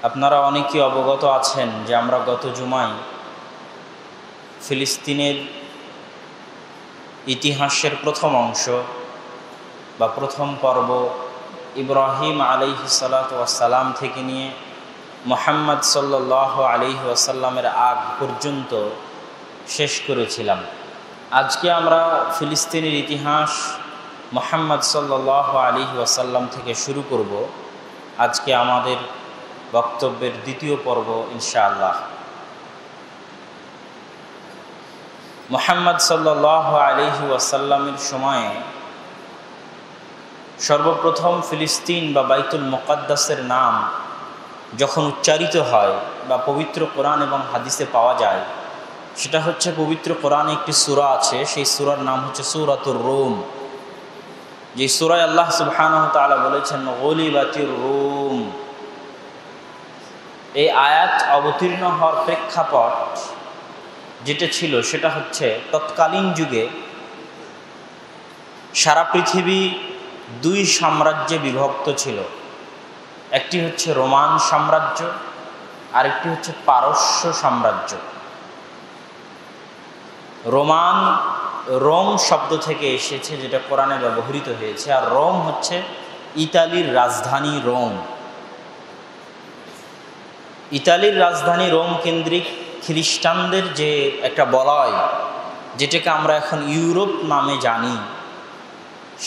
আপনারা অনেকেই অবগত আছেন যে আমরা গত জুমায় ফিলিস্তিনের ইতিহাসের প্রথম অংশ বা প্রথম পর্ব ইব্রাহিম আলাইহিস সালাতু ওয়াস সালাম থেকে নিয়ে মুহাম্মদ সাল্লাল্লাহু আলাইহি ওয়াসাল্লামের আগ পর্যন্ত শেষ করেছিলাম। আজকে আমরা ফিলিস্তিনের ইতিহাস মুহাম্মদ সাল্লাল্লাহু আলাইহি ওয়াসাল্লাম থেকে শুরু করব। আজকে আমাদের বক্তব্যের দ্বিতীয় পর্ব ইনশাআল্লাহ। মুহাম্মদ সাল্লাল্লাহু আলাইহি ওয়াসাল্লামের সময়ে সর্বপ্রথম ফিলিস্তিন বা বাইতুল মুকাদ্দাসের নাম যখন উচ্চারিত হয় বা পবিত্র কোরআন এবং হাদিসে পাওয়া যায়, সেটা হচ্ছে পবিত্র কোরআনে একটি সূরা আছে, সেই সূরার নাম হচ্ছে সূরাতুর রুম। যে সূরায় আল্লাহ সুবহানাহু ওয়া তাআলা বলেছেন গলিবাতির রুম। এই আয়াত অবতীর্ণ হওয়ার প্রেক্ষাপট যেটা ছিল সেটা হচ্ছে তৎকালীন যুগে সারা পৃথিবী দুই সাম্রাজ্যে বিভক্ত ছিল। একটি হচ্ছে রোমান সাম্রাজ্য, আরেকটি হচ্ছে পারস্য সাম্রাজ্য। রোম শব্দ থেকে এসেছে, যেটা কোরআনে ব্যবহৃত হয়েছে, আর রোম হচ্ছে ইতালির রাজধানী রোম। ইতালির রাজধানী রোম কেন্দ্রিক খ্রিস্টানদের যে একটা বলয়, যেটাকে আমরা এখন ইউরোপ নামে জানি,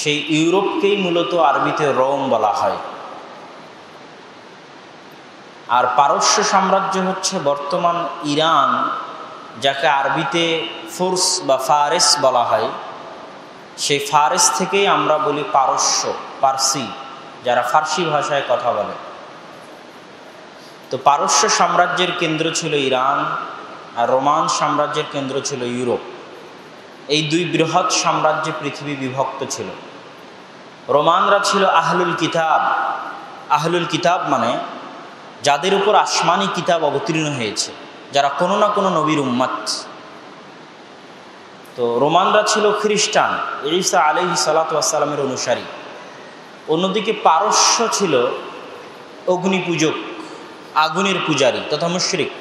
সেই ইউরোপকেই মূলত আরবিতে রোম বলা হয়। আর পারস্য সাম্রাজ্য হচ্ছে বর্তমান ইরান, যাকে আরবিতে ফুরস বা ফারেস বলা হয়। সেই ফারেস থেকেই আমরা বলি পারস্য, পারসি, যারা ফার্সি ভাষায় কথা বলে। তো পারস্য সাম্রাজ্যের কেন্দ্র ছিল ইরান, আর রোমান সাম্রাজ্যের কেন্দ্র ছিল ইউরোপ। এই দুই বৃহৎ সাম্রাজ্যে পৃথিবী বিভক্ত ছিল। রোমানরা ছিল আহলুল কিতাব। আহলুল কিতাব মানে যাদের উপর আসমানি কিতাব অবতীর্ণ হয়েছে, যারা কোনো না কোনো নবীর উম্মত। তো রোমানরা ছিল খ্রিস্টান, ঈসা আলাইহিস সালাতু ওয়াস সালামের অনুসারী। অন্যদিকে পারস্য ছিল অগ্নি পূজক, আগুনের পূজারী তথা মুশরিক,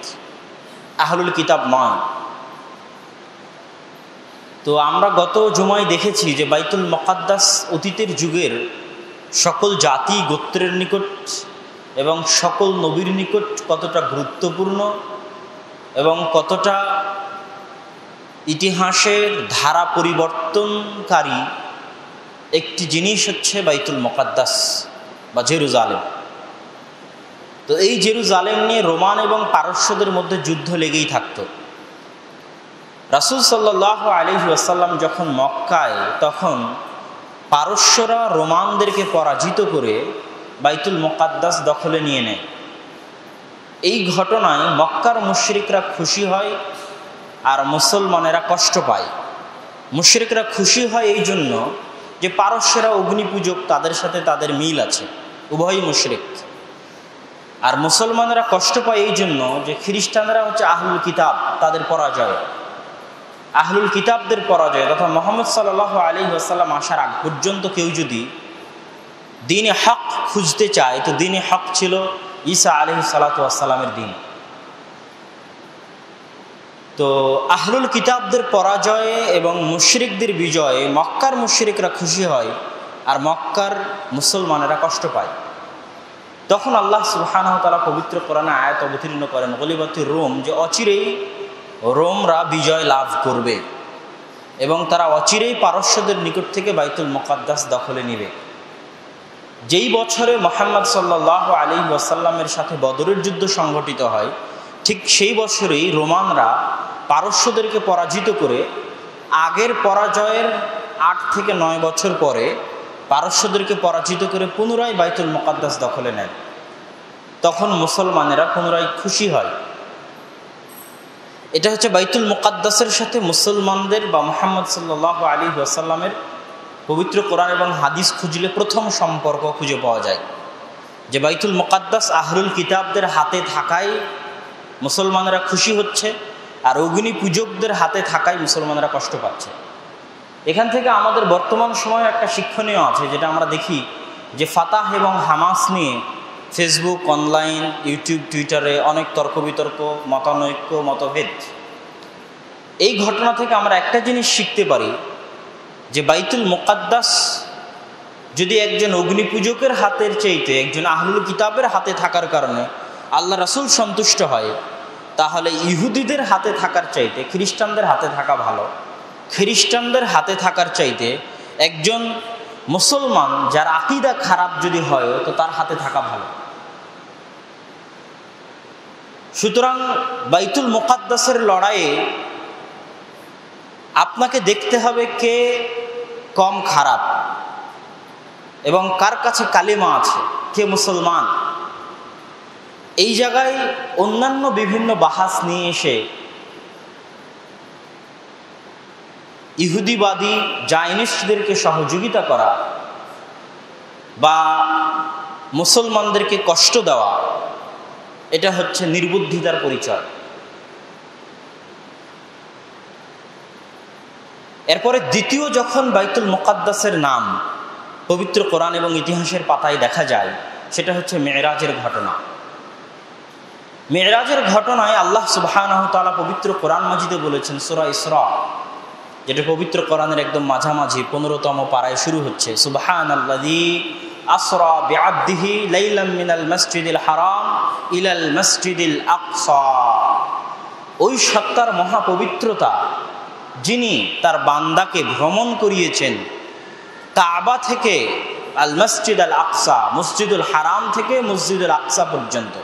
আহলুল কিতাব নয়। তো আমরা গত জুমায় দেখেছি যে বাইতুল মুকাদ্দাস অতীতের যুগের সকল জাতি গোত্রের নিকট এবং সকল নবীর নিকট কতটা গুরুত্বপূর্ণ এবং কতটা ইতিহাসের ধারা পরিবর্তনকারী একটি জিনিস হচ্ছে বাইতুল মুকাদ্দাস বা জেরুজালেম। তো এই জেরুজালেম নিয়ে রোমান এবং পারস্যদের মধ্যে যুদ্ধ লেগেই থাকত। রাসূল সাল্লাল্লাহু আলাইহি ওয়াসাল্লাম যখন মক্কায়, তখন পারস্যরা রোমানদেরকে পরাজিত করে বাইতুল মুকাদ্দাস দখলে নিয়ে নেয়। এই ঘটনায় মক্কার মুশরিকরা খুশি হয় আর মুসলমানেরা কষ্ট পায়। মুশরিকরা খুশি হয় এই জন্য যে পারস্যরা অগ্নিপূজক, তাদের সাথে তাদের মিল আছে, উভয়ই মুশরিক। আর মুসলমানেরা কষ্ট পায় এই জন্য যে খ্রিস্টানরা হচ্ছে আহলুল কিতাব, তাদের পরাজয়, আহলুল কিতাবদের পরাজয়। তথা মুহাম্মদ সাল্লাল্লাহু আলাইহি ওয়াসাল্লাম আসার আগ পর্যন্ত কেউ যদি দ্বীনে হক খুঁজতে চায়, তো দ্বীনে হক ছিল ঈসা আলাইহিস সালাতু ওয়াস সালামের দ্বীন। তো আহলুল কিতাবদের পরাজয়ে এবং মুশরিকদের বিজয়ে মক্কার মুশরিকরা খুশি হয় আর মক্কার মুসলমানেরা কষ্ট পায়। তখন আল্লাহ সুবহানাহু ওয়া তাআলা পবিত্র কোরআনে আয়াত অবতীর্ণ করেন গলিবাতির রোম, যে অচিরেই রোমরা বিজয় লাভ করবে এবং তারা অচিরেই পারস্যদের নিকট থেকে বাইতুল মুকাদ্দাস দখলে নেবে। যেই বছরে মুহাম্মদ সাল্লাল্লাহু আলাইহি ওয়াসাল্লামের সাথে বদরের যুদ্ধ সংঘটিত হয়, ঠিক সেই বছরেই রোমানরা পারস্যদেরকে পরাজিত করে আগের পরাজয়ের 8 থেকে 9 বছর পরে পারস্যদেরকে পরাজিত করে পুনরায় বাইতুল মুকাদ্দাস দখলে নেয়। তখন মুসলমানেরা পুনরায় খুশি হয়। এটা হচ্ছে বাইতুল মুকাদ্দাসের সাথে মুসলমানদের বা মুহাম্মদ সাল্লাল্লাহু আলাইহি ওয়াসাল্লামের পবিত্র কোরআন এবং হাদিস খুঁজলে প্রথম সম্পর্ক খুঁজে পাওয়া যায়, যে বাইতুল মুকাদ্দাস আহলুল কিতাবদের হাতে থাকায় মুসলমানেরা খুশি হচ্ছে, আর অগ্নি পূজকদের হাতে থাকায় মুসলমানেরা কষ্ট পাচ্ছে। এখান থেকে আমাদের বর্তমান সময়ে একটা শিক্ষণীয় আছে, যেটা আমরা দেখি যে ফাতাহ এবং হামাস নিয়ে ফেসবুক, অনলাইন, ইউটিউব, টুইটারে অনেক তর্ক বিতর্ক, মতানৈক্য, মতভেদ। এই ঘটনা থেকে আমরা একটা জিনিস শিখতে পারি যে বাইতুল মুকাদ্দাস যদি একজন অগ্নিপূজকের হাতের চাইতে একজন আহলুল কিতাবের হাতে থাকার কারণে আল্লাহ রাসূল সন্তুষ্ট হয়, তাহলে ইহুদিদের হাতে থাকার চাইতে খ্রিস্টানদের হাতে থাকা ভালো। খ্রিস্টানদের হাতে থাকার চাইতে একজন মুসলমান যার আকীদা খারাপ যদি হয় তো তার হাতে থাকা ভালো। সুতরাং বাইতুল মুকাদ্দাসের লড়াইয়ে আপনাকে দেখতে হবে কে কম খারাপ এবং কার কাছে কালিমা আছে, কে মুসলমান। এই জায়গায় অন্যান্য বিভিন্ন বাহাস নিয়ে এসে ইহুদিবাদী জায়নিস্টদেরকে সহযোগিতা করা বা মুসলমানদেরকে কষ্ট দেওয়া, এটা হচ্ছে নির্বুদ্ধিতার পরিচয়। এরপরে দ্বিতীয় যখন বাইতুল মুকাদ্দাসের নাম পবিত্র কোরআন এবং ইতিহাসের পাতায় দেখা যায়, সেটা হচ্ছে মেরাজের ঘটনা। মেরাজের ঘটনায় আল্লাহ সুবহানাহু ওয়া তাআলা পবিত্র কোরআন মাজিদে বলেছেন, সূরা ইসরা, যেটা পবিত্র কোরআনের একদম মাঝামাঝি 15তম পারায় শুরু হচ্ছে, সুবহানাল্লাযী আসরা বিআবদিহি লাইলাম মিনাল মাসজিদিল হারাম ইলাল মাসজিদিল আকসা। ওই সত্তার মহাপবিত্রতা যিনি তার বান্দাকে ভ্রমণ করিয়েছেন কাবা থেকে আল মসজিদ আল আকসা, মসজিদুল হারাম থেকে মসজিদুল আকসা পর্যন্ত।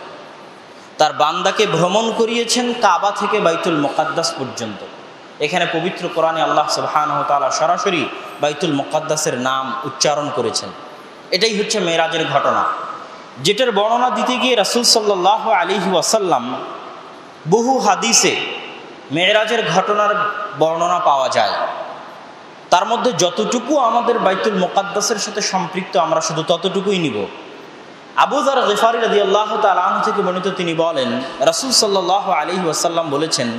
তার বান্দাকে ভ্রমণ করিয়েছেন কাবা থেকে বাইতুল মুকাদ্দাস পর্যন্ত। এখানে পবিত্র কোরআনে আল্লাহ সুবহানাহু ওয়া তাআলা সরাসরি বাইতুল মুকাদ্দাসের নাম উচ্চারণ করেছেন। এটাই হচ্ছে মেরাজের ঘটনা, যেটার বর্ণনা দিতে গিয়ে রাসূল সাল্লাল্লাহু আলাইহি ওয়াসাল্লাম বহু হাদিসে মেরাজের ঘটনার বর্ণনা পাওয়া যায়। তার মধ্যে যতটুকু আমাদের বাইতুল মুকাদ্দাসের সাথে সম্পৃক্ত আমরা শুধু ততটুকুই নিব। আবু যার গিফারি রাদিয়াল্লাহু তাআলা আনহু থেকে বর্ণিত, তিনি বলেন রাসূল সাল্লাল্লাহু আলাইহি ওয়াসাল্লাম বলেছেন,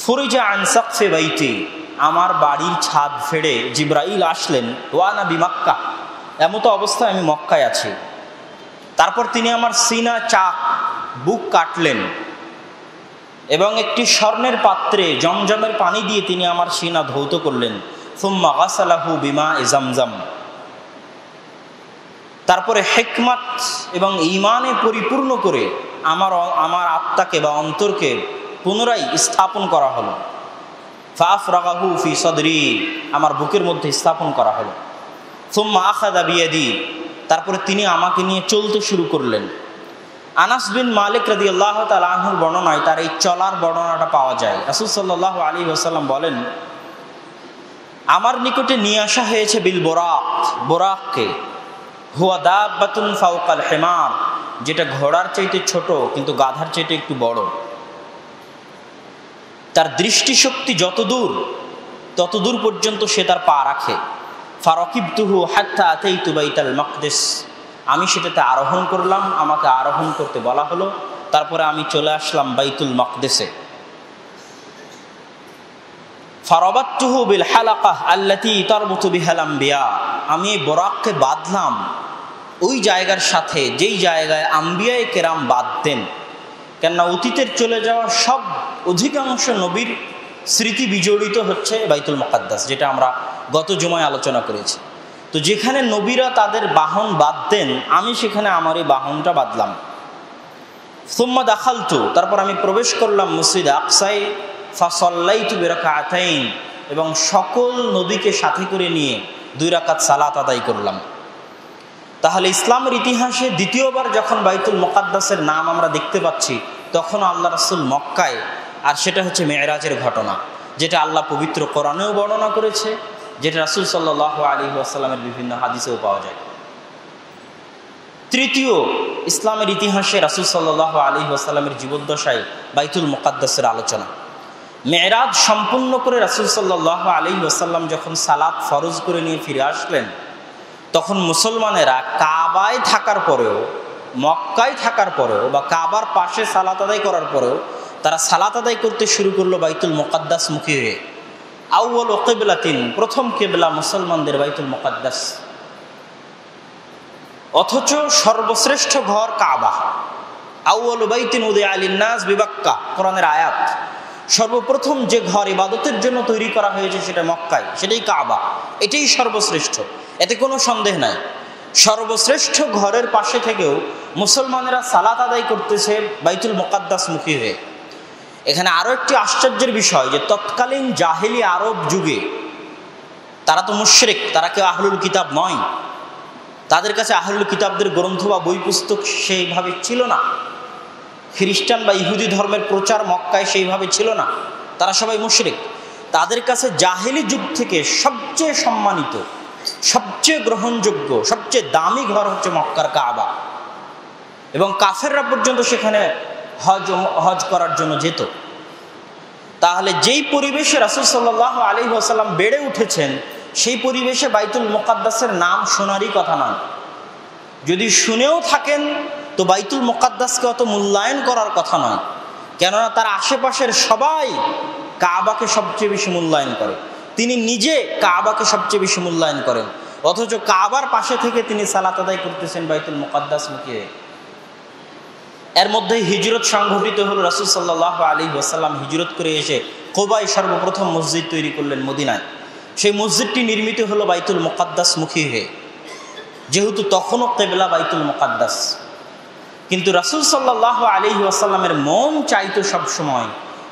ফুরিজা আন সাকফি বাইতি, আমার বাড়ির ছাদ ফেড়ে জিবরাইল আসলেন, ওয়া না বিমাক্কাহ, এমতো অবস্থায় আমি মক্কায় আছি। তারপর তিনি আমার সিনা চাক বুক কাটলেন এবং একটি স্বর্ণের পাত্রে জমজমের পানি দিয়ে তিনি আমার সিনা ধৌত করলেন। সুম্মা গাসালাহু বিমা'i জামজাম, তারপরে হিকমত এবং ঈমানে পরিপূর্ণ করে আমার আত্মাকে বা অন্তরকে পুনরায় স্থাপন করা হলো। ফাফরাগাহু ফি সদরি, আমার বুকের মধ্যে স্থাপন করা হলো। সুম্মা আখাযা বিয়াদি, তারপরে তিনি আমাকে নিয়ে চলতে শুরু করলেন। আনাস বিন মালিক রাদিয়াল্লাহু তাআলা আনহুর বর্ণনায় তার এই চলার বর্ণনাটা পাওয়া যায়। রাসূল সাল্লাল্লাহু আলাইহি ওয়াসাল্লাম বলেন, আমার নিকটে নিয়ে আসা হয়েছে বিল বোরাক, বোরাককে, হুয়া দাব্বাতুন ফাওকাল হিমার, যেটা ঘোড়ার চাইতে ছোট কিন্তু গাধার চাইতে একটু বড়। তার দৃষ্টিশক্তি ততদূর পর্যন্ত সে তার পা রাখে। ফারাকিবতুহু হাত্তা আতাইতু বাইতাল মাকদিস, আমি সেটাতে আরোহণ করলাম, আমাকে আরোহণ করতে বলা হলো। তারপরে আমি চলে আসলাম বাইতুল মাকদিসে। ফারাবাতুহু বিল হালাকাহ আল্লাতী তারবুতু বিহাল আম্বিয়া, আমি এই বোরাককে বাঁধলাম ওই জায়গার সাথে যেই জায়গায় আম্বিয়ায়ে কেরাম বাঁধতেন। কেননা অতীতের চলে যাওয়া সব অধিকাংশ নবীর স্মৃতি বিজড়িত হচ্ছে বাইতুল মুকাদ্দাস, যেটা আমরা গত জুমায় আলোচনা করেছি। তো যেখানে নবীরা তাদের বাহন বাঁধতেন, আমি সেখানে আমার এই বাহনটা বাঁধলাম। সুম্মা দাখালতু, তারপর আমি প্রবেশ করলাম মসজিদ আকসায়। ফাসাল্লাইতু বিরাকাতাইন, এবং সকল নবীকে সাথে করে নিয়ে 2 রাকাত সালাত আদায় করলাম। তাহলে ইসলামের ইতিহাসে দ্বিতীয়বার যখন বাইতুল মুকাদ্দাসের নাম আমরা দেখতে পাচ্ছি, তখন আল্লাহ রাসূল মক্কায়, আর সেটা হচ্ছে মেরাজের ঘটনা, যেটা আল্লাহ পবিত্র কোরআনেও বর্ণনা করেছে, যেটা রাসূল সাল্লাল্লাহু আলাইহি ওয়াসাল্লামের বিভিন্ন হাদিসেও পাওয়া যায়। তৃতীয়, ইসলামের ইতিহাসে রাসূল সাল্লাল্লাহু আলাইহি ওয়াসাল্লামের জীবদ্দশায় বাইতুল মুকাদ্দাসের আলোচনা। মেরাজ সম্পূর্ণ করে রাসূল সাল্লাল্লাহু আলাইহি ওয়াসাল্লাম যখন সালাত ফরজ করে নিয়ে ফিরে আসলেন, তখন মুসলমানেরা কাবায় থাকার পরেও, মক্কায় থাকার পরেও বা কাবার পাশে সালাত আদায় করার পরেও তারা সালাত আদায় করতে শুরু করলো বাইতুল মুকাদ্দাস মুখী হয়ে। আউয়ালু কিবলাতিন, প্রথম কিবলা মুসলমানদের বাইতুল মুকাদ্দাস। অথচ সর্বশ্রেষ্ঠ ঘর কাবা। আউয়ালু বাইতিন উদিআ লিন-নাস বিবাক্কা, কোরআনের আয়াত। সর্বপ্রথম যে ঘর ইবাদতের জন্য তৈরি করা হয়েছে সেটা মক্কায়, সেটাই কাবা। এটাই সর্বশ্রেষ্ঠ, এতে কোনো সন্দেহ নাই। সর্বশ্রেষ্ঠ ঘরের পাশে থেকেও মুসলমানেরা সালাত আদায় করতেছে বাইতুল মুকাদ্দাস মুখী হয়ে। এখানে আরও একটি আশ্চর্যের বিষয় যে তৎকালীন জাহেলি আরব যুগে তারা তো মুশরিক, তারা কেউ আহলুল কিতাব নয়। তাদের কাছে আহলুল কিতাবদের গ্রন্থ বা বই পুস্তক সেইভাবে ছিল না। খ্রিস্টান বা ইহুদি ধর্মের প্রচার মক্কায় সেইভাবে ছিল না, তারা সবাই মুশরিক। তাদের কাছে জাহেলি যুগ থেকে সবচেয়ে সম্মানিত, সবচেয়ে গ্রহণযোগ্য, সবচেয়ে দামি ঘর হচ্ছে মক্কার কাবা। এবং কাফেররা পর্যন্ত সেখানে হজ করার জন্য যেত। তাহলে যেই পরিবেশে রাসূল সাল্লাল্লাহু আলাইহি ওয়াসাল্লাম বেড়ে উঠেছেন, সেই পরিবেশে বাইতুল মুকাদ্দাসের নাম শোনারই কথা নয়। যদি শুনেও থাকেন তো বাইতুল মুকাদ্দাসকে অত মূল্যায়ন করার কথা নয়, কেননা তার আশেপাশের সবাই কাবাকে সবচেয়ে বেশি মূল্যায়ন করে। তিনি নিজে কাবাকে সবচেয়ে বেশি মূল্যায়ন করেন, অথচ কাবার পাশে থেকে তিনি সালাত আদায় করতেছেন বাইতুল মুকাদ্দাস মুখে। এর মধ্যে হিজরত সংঘটিত হলো। রাসূল সাল্লাল্লাহু আলাইহি ওয়াসাল্লাম হিজরত করে এসে কুবায় সর্বপ্রথম মসজিদ তৈরি করলেন মদিনায়। সেই মসজিদটি নির্মিত হলো বাইতুল মুকাদ্দাস মুখী হয়ে, যেহেতু তখনও কিবলা বাইতুল মুকাদ্দাস। কিন্তু রাসূল সাল্লাল্লাহু আলাইহি ওয়াসাল্লামের মন চাইতো সবসময়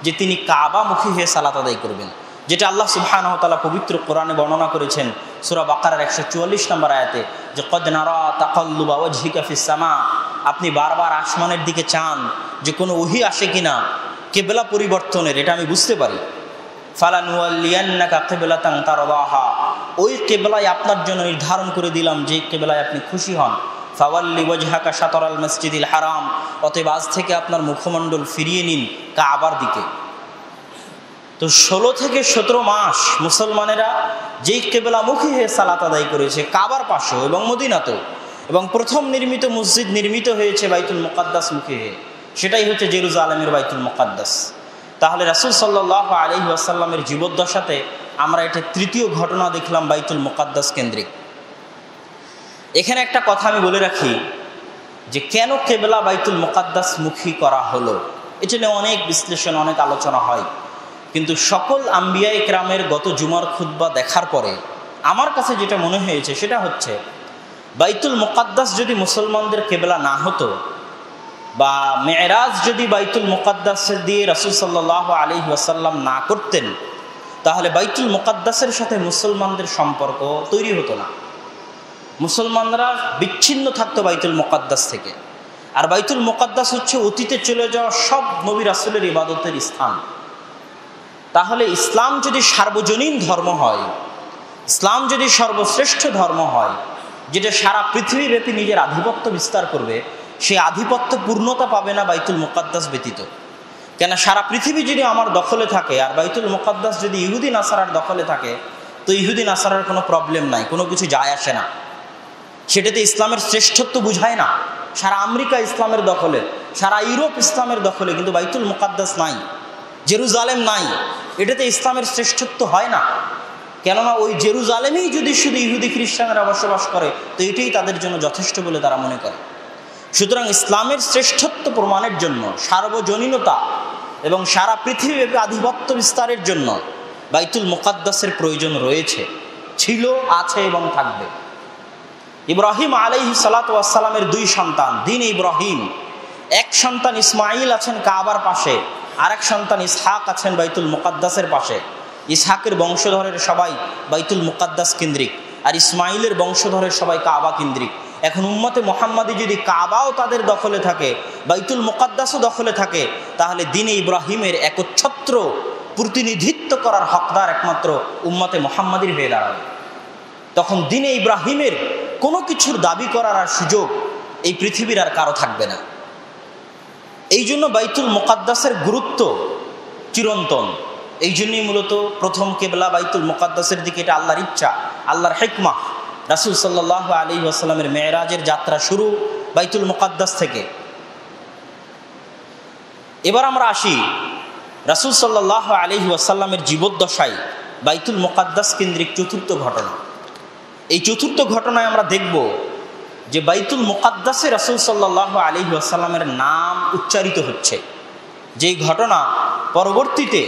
যে তিনি কাবামুখী হয়ে সালাত আদায় করবেন, যেটা আল্লাহ সুবহানাহু ওয়া তাআলা পবিত্র কোরআনে বর্ণনা করেছেন সূরা বাকারার 144 নম্বর আয়াতে, যে কদ নারা তাকাল্লুবা ওয়াজহিকা ফিস সামা, আপনি বারবার আসমানের দিকে চান যে কোনো ওহী আসে কিনা কিবলা পরিবর্তনের, এটা আমি বুঝতে পারি। ফালানুওয়াল্লিয়ান্নাকা কিবলাতান তারদাহা, ওই কিবলায় আপনার জন্য নির্ধারণ করে দিলাম যে কিবলায় আপনি খুশি হন। ফাওয়াল্লি ওয়াজহাকা শাতরাল মসজিদিল হারাম, অতএব আজ থেকে আপনার মুখমণ্ডল ফিরিয়ে নিন কাবার দিকে। তো 16 থেকে 17 মাস মুসলমানেরা যেই কিবলামুখী হয়ে সালাত আদায় করেছে কাবার পাশেও এবং মদিনাতেও, এবং প্রথম নির্মিত মসজিদ নির্মিত হয়েছে বাইতুল মুকাদ্দাস মুখী হয়ে, সেটাই হচ্ছে জেরুজালেমের বাইতুল মুকাদ্দাস। তাহলে রাসূল সাল্লাল্লাহু আলাইহি ওয়াসাল্লামের জীবদ্দশাতে আমরা এটা তৃতীয় ঘটনা দেখলাম বাইতুল মুকাদ্দাস কেন্দ্রিক। এখানে একটা কথা আমি বলে রাখি যে কেন কিবলা বাইতুল মুকাদ্দাস মুখী করা হলো, এটা নিয়ে অনেক বিশ্লেষণ, অনেক আলোচনা হয়। কিন্তু সকল আম্বিয়া ইকরামের গত জুমার খুতবা দেখার পরে আমার কাছে যেটা মনে হয়েছে সেটা হচ্ছে, বাইতুল মুকাদ্দাস যদি মুসলমানদের কিবলা না হতো, বা মেরাজ যদি বাইতুল মুকাদ্দাসের দিয়ে রাসূল সাল্লাল্লাহু আলাইহি ওয়াসাল্লাম না করতেন, তাহলে বাইতুল মুকাদ্দাসের সাথে মুসলমানদের সম্পর্ক তৈরি হতো না। মুসলমানরা বিচ্ছিন্ন থাকতো বাইতুল মুকাদ্দাস থেকে। আর বাইতুল মুকাদ্দাস হচ্ছে অতীতে চলে যাওয়া সব নবী রাসূলের ইবাদতের স্থান। তাহলে ইসলাম যদি সার্বজনীন ধর্ম হয়, ইসলাম যদি সর্বশ্রেষ্ঠ ধর্ম হয়, যেটা সারা পৃথিবীব্যাপী নিজের আধিপত্য বিস্তার করবে, সেই আধিপত্য পূর্ণতা পাবে না বাইতুল মুকাদ্দাস ব্যতীত। কেন সারা পৃথিবী যদি আমার দখলে থাকে আর বাইতুল মুকাদ্দাস যদি ইহুদি নাসারার দখলে থাকে, তো ইহুদি নাসারার কোনো প্রবলেম নাই, কোনো কিছু যায় আসে না, সেটাতে ইসলামের শ্রেষ্ঠত্ব বুঝায় না। সারা আমেরিকা ইসলামের দখলে, সারা ইউরোপ ইসলামের দখলে, কিন্তু বাইতুল মুকাদ্দাস নাই, জেরুজালেম নাই, এটাতে ইসলামের শ্রেষ্ঠত্ব হয় না। কেননা ওই জেরুজালেমেই যদি শুধু ইহুদি খ্রিস্টানরা বসবাস করে, তো এটাই তাদের জন্য যথেষ্ট বলে তারা মনে করে। সুতরাং ইসলামের শ্রেষ্ঠত্ব প্রমাণের জন্য, সার্বজনীনতা এবং সারা পৃথিবীব্যাপী আধিপত্য বিস্তারের জন্য বাইতুল মুকাদ্দাসের প্রয়োজন রয়েছে, ছিল, আছে এবং থাকবে। ইব্রাহিম আলাইহিস সালাতু ওয়াস সালামের 2 সন্তান, দ্বীন ইব্রাহিম, এক সন্তান ইসমাইল আছেন কাবার পাশে, আরেক সন্তান ইসহাক আছেন বাইতুল মুকাদ্দাসের পাশে। ইসহাকের বংশধরের সবাই বাইতুল মুকাদ্দাস কেন্দ্রিক, আর ইসমাইলের বংশধরের সবাই কাবা কেন্দ্রিক। এখন উম্মতে মুহাম্মাদি যদি কাবাও তাদের দখলে থাকে, বাইতুল মুকাদ্দাসও দখলে থাকে, তাহলে দ্বীন ইব্রাহিমের একচ্ছত্র প্রতিনিধিত্ব করার হকদার একমাত্র উম্মতে মুহাম্মাদির হয়ে দাঁড়াবে। তখন দ্বীন ইব্রাহিমের কোনো কিছুর দাবি করার আর সুযোগ এই পৃথিবীর আর কারো থাকবে না। এই জন্য বাইতুল মুকাদ্দাসের গুরুত্ব চিরন্তন। এই জন্যই মূলত প্রথম কিবলা বাইতুল মুকাদ্দাসের দিকে, এটা আল্লাহর ইচ্ছা, আল্লাহর হিকমাহ। রাসূল সাল্লাল্লাহু আলাইহি ওয়াসাল্লামের মেরাজের যাত্রা শুরু বাইতুল মুকাদ্দাস থেকে। এবার আমরা আসি রাসূল সাল্লাল্লাহু আলাইহি ওয়াসাল্লামের জীবদ্দশায় বাইতুল মুকাদ্দাস কেন্দ্রিক চতুর্থ ঘটনা। এই চতুর্থ ঘটনায় আমরা দেখব যে বাইতুল মুকাদ্দাসে রাসূল সাল্লাল্লাহু আলাইহি ওয়াসাল্লামের নাম উচ্চারিত হচ্ছে, যেই ঘটনা পরবর্তীতে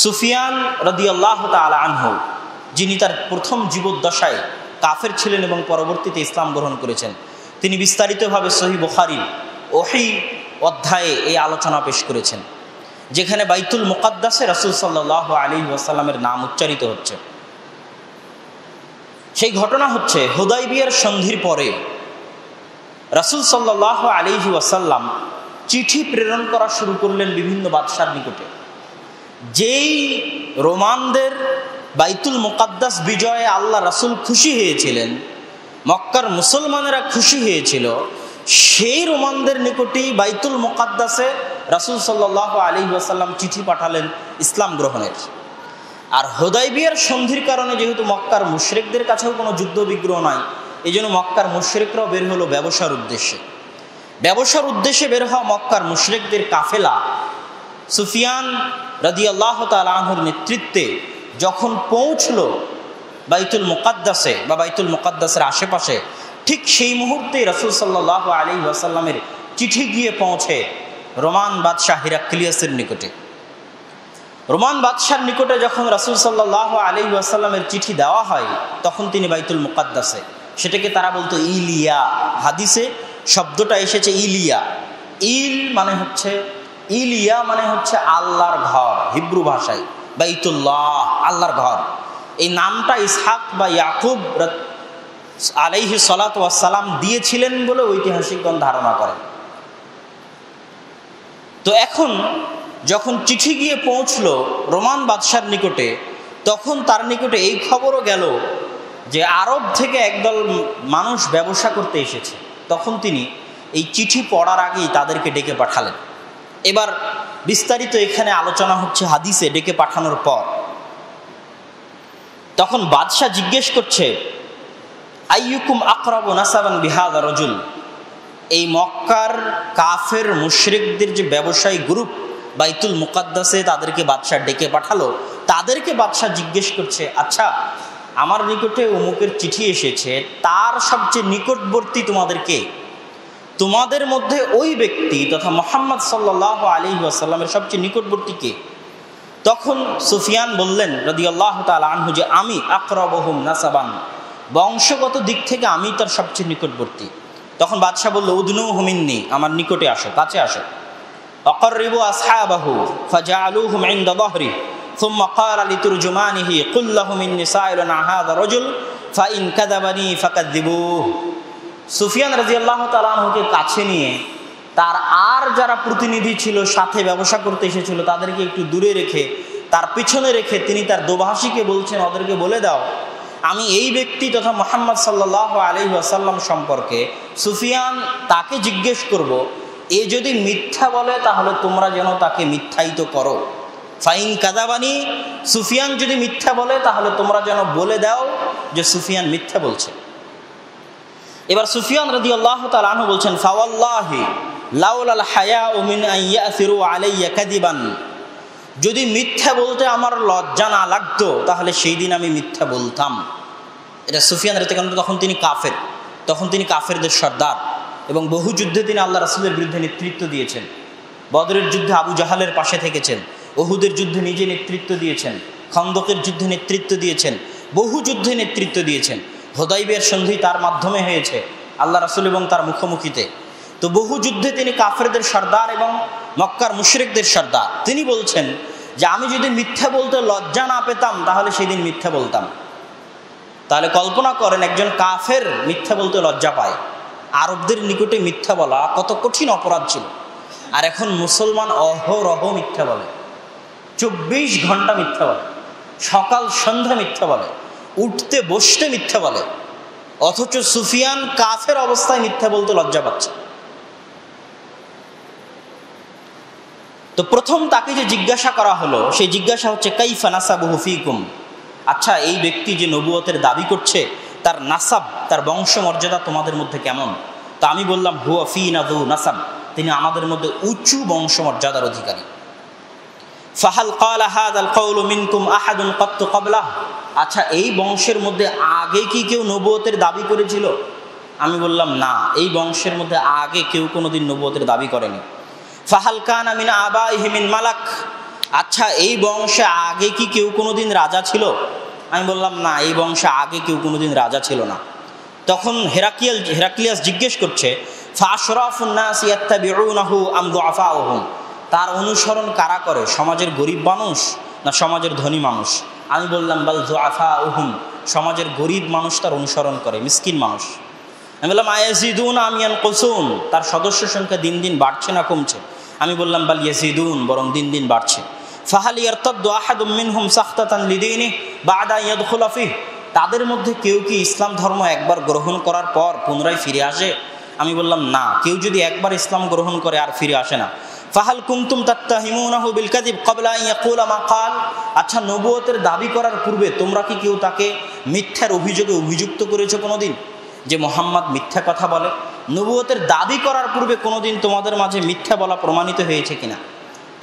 সুফিয়ান রাদিয়াল্লাহু তাআলা আনহু, যিনি তার প্রথম জীবদ্দশায় কাফের ছিলেন এবং পরবর্তীতে ইসলাম গ্রহণ করেছেন, তিনি বিস্তারিতভাবে সহিহ বুখারী ওহী অধ্যায়ে এই আলোচনা পেশ করেছেন, যেখানে বাইতুল মুকাদ্দাসে রাসূল সাল্লাল্লাহু আলাইহি ওয়াসাল্লামের নাম উচ্চারিত হচ্ছে। সেই ঘটনা হচ্ছে হুদাইবিয়ার সন্ধির পরে রাসূল সাল্লাল্লাহু আলাইহি ওয়াসাল্লাম চিঠি প্রেরণ করা শুরু করলেন বিভিন্ন বাদশার নিকটে। যেই রোমানদের বাইতুল মুকাদ্দাস বিজয়ে আল্লাহ রাসূল খুশি হয়েছিলেন, মক্কার মুসলমানেরা খুশি হয়েছিল, সেই রোমানদের নিকটেই বাইতুল মুকাদ্দাসে রাসূল সাল্লাল্লাহু আলাইহি ওয়াসাল্লাম চিঠি পাঠালেন ইসলাম গ্রহণের। আর হুদাইবিয়ার সন্ধির কারণে যেহেতু মক্কার মুশরিকদের কাছেও কোনো যুদ্ধ বিগ্রহ নাই, এই জন্য মক্কার মুশরিকরাও বের হলো ব্যবসার উদ্দেশ্যে। ব্যবসার উদ্দেশ্যে বের হওয়া মক্কার মুশরিকদের কাফেলা সুফিয়ান রাদিয়াল্লাহু তাআলা আনহুর নেতৃত্বে যখন পৌঁছল বাইতুল মুকাদ্দাসে বা বাইতুল মুকাদ্দাসের আশেপাশে, ঠিক সেই মুহূর্তে রাসূল সাল্লাল্লাহু আলাইহি ওয়াসাল্লামের চিঠি গিয়ে পৌঁছে রোমান বাদশাহ হিরাক্লিয়াসের নিকটে। রোমান বাদশার নিকটে যখন রাসূল সাল্লাল্লাহু আলাইহি ওয়াসাল্লামের চিঠি দেওয়া হয়, তখন তিনি বাইতুল মুকাদ্দাসে, সেটাকে তারা বলতো ইলিয়া, হাদিসে শব্দটা এসেছে ইলিয়া। ইলিয়া মানে হচ্ছে আল্লাহর ঘর, হিব্রু ভাষায় বাইতুল্লাহ, আল্লাহর ঘর। এই নামটা ইসহাক বা ইয়াকুব আলাইহি সালাতু ওয়াস সালাম দিয়েছিলেন বলে ঐতিহাসিকগণ ধারণা করেন। তো এখন যখন চিঠি গিয়ে পৌঁছলো রোমান বাদশার নিকটে, তখন তার নিকটে এই খবরও গেল যে আরব থেকে একদল মানুষ ব্যবসা করতে এসেছে। তখন তিনি এই চিঠি পড়ার আগেই তাদেরকে ডেকে পাঠালেন। এবার বিস্তারিত এখানে আলোচনা হচ্ছে হাদিসে ডেকে পাঠানোর পর। তখন বাদশাহ জিজ্ঞেস করছে, আইয়ুকুম আকরাবু নাসাবান বিহাযা রাজুল। এই মক্কার কাফের মুশরিকদের যে ব্যবসায়ী গ্রুপ বাইতুল মুকাদ্দাসে তাদেরকে বাদশাহ ডেকে পাঠালো, তাদেরকে বাদশাহ জিজ্ঞেস করছে, আচ্ছা আমার নিকটে অমুকের চিঠি এসেছে, তার সবচেয়ে নিকটবর্তী তোমাদেরকে, তোমাদের মধ্যে ওই ব্যক্তি তথা মুহাম্মদ সাল্লাল্লাহু আলাইহি ওয়াসাল্লামের সবচেয়ে নিকটবর্তী কে? তখন সুফিয়ান বললেন রাদিয়াল্লাহু তাআলা আনহু যে আমি আকরাবুহুম নাসাবান, বংশগত দিক থেকে আমি তার সবচেয়ে নিকটবর্তী। তখন বাদশাহ বলল, উদনুহু মিন্নি, আমার নিকটে আসো, কাছে আসো। আকাররিবু আসহাবাহু ফাজআলুহুম ইনদা যাহরি সুম্মা ক্বালা লিতুরজুমানিহি কুল লাহুম ইন্নী সাইলুন আন হাযা রাজুল ফাইন কাযাবানি ফাকাযযিবুহু। সুফিয়ান রাদিয়াল্লাহু তাআলা আনহুকে কাছে নিয়ে তার আর যারা প্রতিনিধি ছিল, সাথে ব্যবসা করতে এসেছিল, তাদেরকে একটু দূরে রেখে, তার পিছনে রেখে তিনি তার দোভাষীকে বলছেন, ওদেরকে বলে দাও আমি এই ব্যক্তি তথা মুহাম্মদ সাল্লাল্লাহু আলাইহি ওয়াসাল্লাম সম্পর্কে সুফিয়ান তাকে জিজ্ঞেস করব, এ যদি মিথ্যা বলে তাহলে তোমরা যেন তাকে মিথ্যায়িত করো। ফাইন কাযাবানি, সুফিয়ান যদি মিথ্যা বলে তাহলে তোমরা যেন বলে দাও যে সুফিয়ান মিথ্যা বলছে। এবার সুফিয়ান রাদিয়াল্লাহু তাআলা আনহু বলছেন, ফাওয়াল্লাহি লাউলাল হায়াউ মিন আন ইয়াসিরু আলাইয়া কাযিবান, যদি মিথ্যা বলতে আমার লজ্জা না লাগতো তাহলে সেই দিন আমি মিথ্যা বলতাম। এটা সুফিয়ান রাদিয়াল্লাহু আনহু, তখন তিনি কাফেরদের সর্দার এবং বহু যুদ্ধে তিনি আল্লাহ রাসূলের বিরুদ্ধে নেতৃত্ব দিয়েছেন। বদরের যুদ্ধে আবু জাহালের পাশে থেকেছেন, উহুদের যুদ্ধে নিজে নেতৃত্ব দিয়েছেন, খন্দকের যুদ্ধে নেতৃত্ব দিয়েছেন, বহু যুদ্ধে নেতৃত্ব দিয়েছেন। হুদাইবিয়ার সন্ধি তার মাধ্যমে হয়েছে আল্লাহ রাসূল এবং তার মুখোমুখিতে। তো বহু যুদ্ধে তিনি কাফেরদের সর্দার এবং মক্কার মুশরিকদের সর্দার। তিনি বলছেন যে আমি যদি মিথ্যা বলতে লজ্জা না পেতাম তাহলে সেই দিন মিথ্যা বলতাম। তাহলে কল্পনা করেন, একজন কাফের মিথ্যা বলতে লজ্জা পায়। আরবদের নিকটে মিথ্যা বলা কত কঠিন অপরাধ ছিল, আর এখন মুসলমান অহরহ মিথ্যা বলে, 24 ঘন্টা মিথ্যা বলে, সকাল সন্ধ্যা মিথ্যা বলে, উঠতে বসতে মিথ্যা বলে। অথচ সুফিয়ান কাফের অবস্থায় মিথ্যা বলতে লজ্জা পাচ্ছে। তো প্রথম তাকে যে জিজ্ঞাসা করা হলো, সেই জিজ্ঞাসা হচ্ছে কাইফা নাসাবুহু ফীকুম, আচ্ছা এই ব্যক্তি যে নবুয়তের দাবি করছে তার নাসাব, তার বংশমর্যাদা তোমাদের মধ্যে কেমন? তা আমি বললাম হুয়া ফীনা যু নাসাব, তিনি আমাদের মধ্যে উঁচু বংশমর্যাদার অধিকারী। ফাহাল ক্বালা হাযাল কওলু মিনকুম আহাদুন ক্বাত্তু ক্বাবলাহ, আচ্ছা এই বংশের মধ্যে আগে কি কেউ নবুয়তের দাবি করেছিল? আমি বললাম না, এই বংশের মধ্যে আগে কেউ কোনোদিন নবুয়তের দাবি করেনি। ফাহাল কানা মিন আবাইহি মিন মালাক, আচ্ছা এই বংশে আগে কি কেউ কোনোদিন রাজা ছিল? আমি বললাম না, এই বংশে আগে কেউ কোনোদিন রাজা ছিল না। তখন হেরাক্লিয়াস জিজ্ঞেস করছে, ফাআশরাফুন নাস ইয়াত্তাবিউনাহু আম দুআফাউহুম, তার অনুসরণ কারা করে, সমাজের গরিব মানুষ না সমাজের ধনী মানুষ? আমি বললাম বাল দুআফাউহুম, সমাজের গরিব মানুষ তার অনুসরণ করে, মিসকিন মানুষ। আমি বললাম আয়াজিদুন আম ইয়ানকুসুন, তার সদস্য সংখ্যা দিন দিন বাড়ছে না কমছে? আমি বললাম বাল ইয়াজিদুন, বরং দিন দিন বাড়ছে। ফাহাল ইয়ারতাদ্দু আহাদুম মিনহুম সাখতাতান লিদীনিহি বা'দা ইয়াদখুলু ফিহি, তাদের মধ্যে কেউ কি ইসলাম ধর্ম একবার গ্রহণ করার পর পুনরায় ফিরে আসে? আমি বললাম না, কেউ যদি একবার ইসলাম গ্রহণ করে আর ফিরে আসে না। ফাহাল কুনতুম তাত্তাহিমুনাহু বিল কাযিব ক্বাবলা আন ইয়াকুলা মা ক্বাল, আচ্ছা নবুয়তের দাবি করার পূর্বে তোমরা কি কেউ তাকে মিথ্যার অভিযোগে অভিযুক্ত করেছো কোনোদিন, যে মোহাম্মদ মিথ্যা কথা বলে? নবুয়তের দাবি করার পূর্বে কোনোদিন তোমাদের মাঝে মিথ্যা বলা প্রমাণিত হয়েছে কিনা?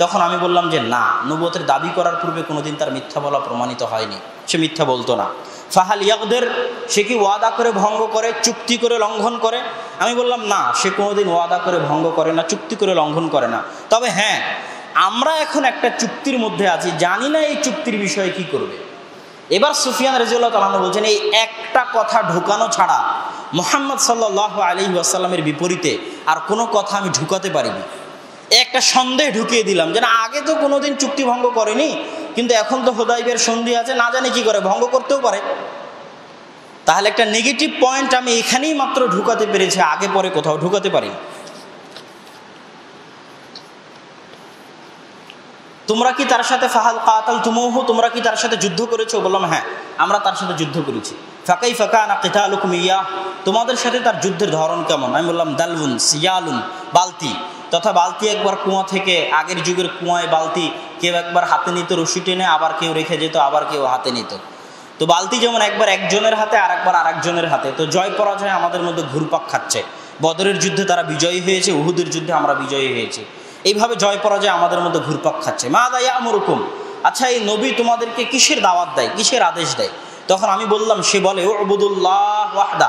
তখন আমি বললাম যে না, নবুয়তের দাবি করার পূর্বে কোনোদিন তার মিথ্যা বলা প্রমাণিত হয়নি, সে মিথ্যা বলতো না। ফাহাল ইয়াকদের, সে কি ওয়াদা করে ভঙ্গ করে, চুক্তি করে লঙ্ঘন করে? আমি বললাম না, সে কোনোদিন ওয়াদা করে ভঙ্গ করে না, চুক্তি করে লঙ্ঘন করে না। তবে হ্যাঁ, আমরা এখন একটা চুক্তির মধ্যে আছি, জানি না এই চুক্তির বিষয়ে কি করবে। এবার সুফিয়ান রাদিয়াল্লাহু তাআলা বলছেন, এই একটা কথা ঢুকানো ছাড়া মুহাম্মদ সাল্লাল্লাহু আলাইহি ওয়াসাল্লামের বিপরীতে আর কোনো কথা আমি ঢুকাতে পারিনি। একটা সন্দেহ ঢুকিয়ে দিলাম যে না, আগে তো কোনোদিন চুক্তি ভঙ্গ করেনি, কিন্তু এখন তো হুদাইবিয়ার সন্ধি আছে, না জানি কি করে ভঙ্গ করতেও পারে। তাহলে একটা নেগেটিভ পয়েন্ট আমি এখানেই মাত্র ঢুকাতে পেরেছি, আগে পরে কোথাও ঢুকাতে পারি। তোমরা কি তার সাথে ফাহাল কাতালতুমুহু, তোমরা কি তার সাথে যুদ্ধ করেছো? বললাম হ্যাঁ, আমরা তার সাথে যুদ্ধ করেছি। ফাকাইফা কানা কিতালুকুম ইয়াহ, তোমাদের সাথে তার যুদ্ধের ধরন কেমন? আমি বললাম দালউন সিয়ালুন, বালতি তথা বালতি, একবার কুয়া থেকে, আগের যুগের কুয়ায় বালতি কেউ একবার হাতে নিত রশি টেনে, আবার কেউ রেখে যেত, আবার কেউ হাতে নিত। তো বালতি যেমন একবার একজনের হাতে আর একবার আরেকজনের হাতে, তো জয় পরাজয় আমাদের মধ্যে ঘুরপাক খাচ্ছে। বদরের যুদ্ধে তারা বিজয়ী হয়েছে, উহুদের যুদ্ধে আমরা বিজয়ী হয়েছি, এইভাবে জয় পরাজয় আমাদের মধ্যে ঘুরপাক খাচ্ছে। মা দায়া আমরুকুম, আচ্ছা এই নবী তোমাদেরকে কিসের দাওয়াত দেয়, কিসের আদেশ দেয়? তখন আমি বললাম, সে বলে উবুদুল্লাহ ওয়াহদা,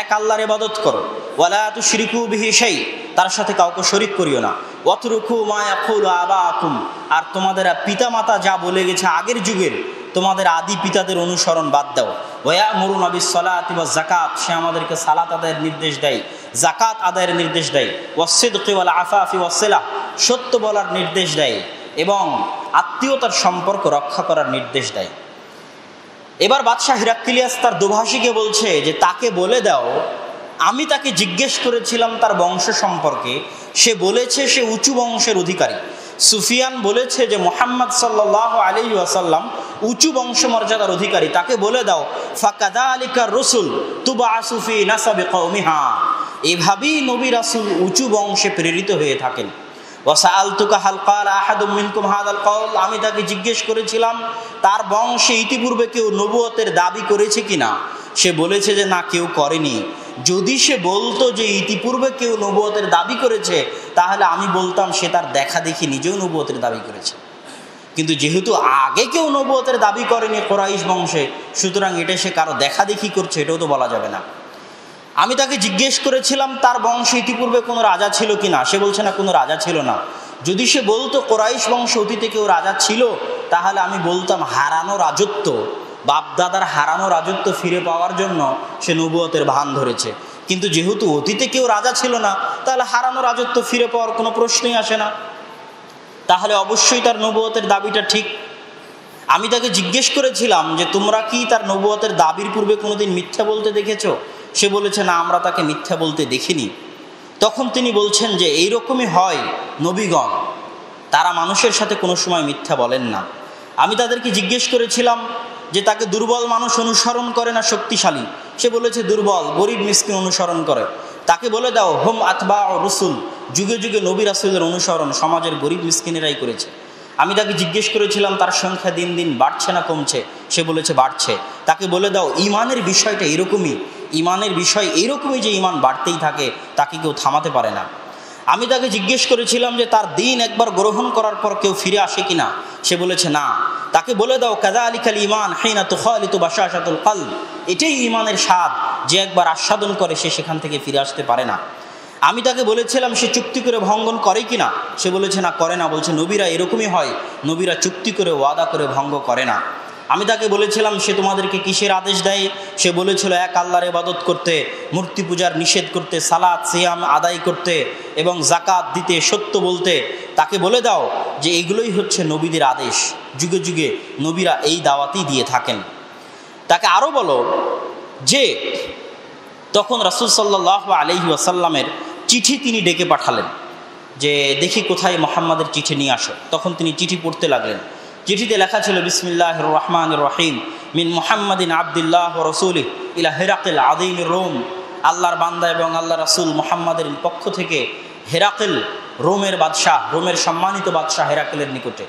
এক আল্লাহর ইবাদত করো, ওয়ালা তুশরিকু বিহি শাই, তার সাথে কাউকে শরীক করিও না, ওয়াতরুকু মা ইয়াকুলু আবাকুম, আর তোমাদের পিতা মাতা যা বলে গেছে আগের যুগের তোমাদের আদি পিতাদের অনুসরণ বাদ দাও। ওয়ায়ামুরুনা বিস-সালাতি ওয়াজ-যাকাত, সে আমাদেরকে সালাত আদায়ের নির্দেশ দেয়, যাকাত আদায়ের নির্দেশ দেয়, ওয়াস-সিদকি ওয়াল আফাফি ওয়াস-সিলাহ, সত্য বলার নির্দেশ দেয় এবং আত্মীয়তার সম্পর্ক রক্ষা করার নির্দেশ দেয়। এবার বাদশাহ হিরাক্লিয়াস তার দোভাষীকে বলছে যে তাকে বলে দাও, আমি তাকে জিজ্ঞেস করেছিলাম তার বংশ সম্পর্কে, সে বলেছে সে উঁচু বংশের অধিকারী। সুফিয়ান বলেছে যে মুহাম্মদ সাল্লাল্লাহু আলাইহি ওয়াসাল্লাম উঁচু বংশমর্যাদার অধিকারী, তাকে বলে দাও ফাকাযালিকা রাসূল তুবআসু ফি নাসাবি কওমিহা, এভাবেই নবী রাসূল উঁচু বংশে প্রেরিত হয়ে থাকেন। ওয়াসাআলতুকা হাল ক্বালা আহাদুম মিনকুম হাযাল কওল, আমি তাকে জিজ্ঞেস করেছিলাম তার বংশে ইতিপূর্বে কেউ নবুয়তের দাবি করেছে কিনা, সে বলেছে যে না, কেউ করেনি। যদি সে বলতো যে ইতিপূর্বে কেউ নবুয়তের দাবি করেছে, তাহলে আমি বলতাম সে তার দেখা দেখি নিজেও নবুয়তের দাবি করেছে। কিন্তু যেহেতু আগে কেউ নবুয়তের দাবি করেনি কুরাইশ বংশে, সুতরাং এটা সে কারো দেখা দেখি করছে, এটাও তো বলা যাবে না। আমি তাকে জিজ্ঞেস করেছিলাম তার বংশে ইতিপূর্বে কোনো রাজা ছিল কিনা, সে বলছে না, কোনো রাজা ছিল না। যদি সে বলতো কুরাইশ বংশ অতীতে কেউ রাজা ছিল, তাহলে আমি বলতাম হারানো রাজত্ব, বাপদাদার হারানো রাজত্ব ফিরে পাওয়ার জন্য সে নবুয়তের ভান ধরেছে। কিন্তু যেহেতু অতীতে কেউ রাজা ছিল না, তাহলে হারানো রাজত্ব ফিরে পাওয়ার কোনো প্রশ্নই আসে না, তাহলে অবশ্যই তার নবুয়তের দাবিটা ঠিক। আমি তাকে জিজ্ঞেস করেছিলাম যে তোমরা কি তার নবুয়তের দাবির পূর্বে কোনোদিন মিথ্যা বলতে দেখেছো? সে বলেছে না, আমরা তাকে মিথ্যা বলতে দেখিনি। তখন তিনি বলছেন যে এইরকমই হয় নবীগণ, তারা মানুষের সাথে কোনো সময় মিথ্যা বলেন না। আমি তাদেরকে জিজ্ঞেস করেছিলাম যে তাকে দুর্বল মানুষ অনুসরণ করে না শক্তিশালী, সে বলেছে দুর্বল গরিব মিসকিন অনুসরণ করে। তাকে বলে দাও হুম আতবা রসুল, যুগে যুগে নবী রাসূলের অনুসরণ সমাজের গরিব মিসকিনেরাই করেছে। আমি তাকে জিজ্ঞেস করেছিলাম তার সংখ্যা দিন দিন বাড়ছে না কমছে, সে বলেছে বাড়ছে। তাকে বলে দাও ইমানের বিষয়টা এরকমই, ইমানের বিষয় এইরকমই যে ইমান বাড়তেই থাকে, তাকে কেউ থামাতে পারে না। আমি তাকে জিজ্ঞেস করেছিলাম যে তার দিন একবার গ্রহণ করার পর কেউ ফিরে আসে কিনা, সে বলেছে না। তাকে বলে দাও কাযালিকাল ঈমান হিনা তুখালিতু বাশাশাতুল কলব, এটাই ঈমানের স্বাদ, যে একবার আস্বাদন করে সে সেখান থেকে ফিরে আসতে পারে না। আমি তাকে বলেছিলাম সে চুক্তি করে ভঙ্গন করে কিনা, সে বলেছে না, করে না। বলছে নবীরা এরকমই হয়, নবীরা চুক্তি করে ওয়াদা করে ভঙ্গ করে না। আমি তাকে বলেছিলাম সে তোমাদেরকে কিসের আদেশ দেয়, সে বলেছিল এক আল্লাহর ইবাদত করতে, মূর্তি পূজার নিষেধ করতে, সালাত সিয়াম আদায় করতে এবং যাকাত দিতে, সত্য বলতে। তাকে বলে দাও যে এগুলোই হচ্ছে নবীদের আদেশ, যুগে যুগে নবীরা এই দাওয়াতই দিয়ে থাকেন। তাকে আরও বলো যে তখন রাসূল সাল্লাল্লাহু আলাইহি ওয়াসাল্লামের চিঠি তিনি ডেকে পাঠালেন যে দেখি কোথায় মুহাম্মাদের চিঠি নিয়ে আসো। তখন তিনি চিঠি পড়তে লাগলেন। চিঠিতে লেখা ছিল বিসমিল্লাহির রহমানির রহিম মিন মুহাম্মাদিন আবদুল্লাহ ওয়া রাসূলিহি ইলা হিরাকিল আযীমির রোম। আল্লাহর বান্দা এবং আল্লাহ রাসূল মুহাম্মাদের পক্ষ থেকে হেরাকেল, রোমের বাদশাহ, রোমের সম্মানিত বাদশাহ হেরাকেলের নিকটে।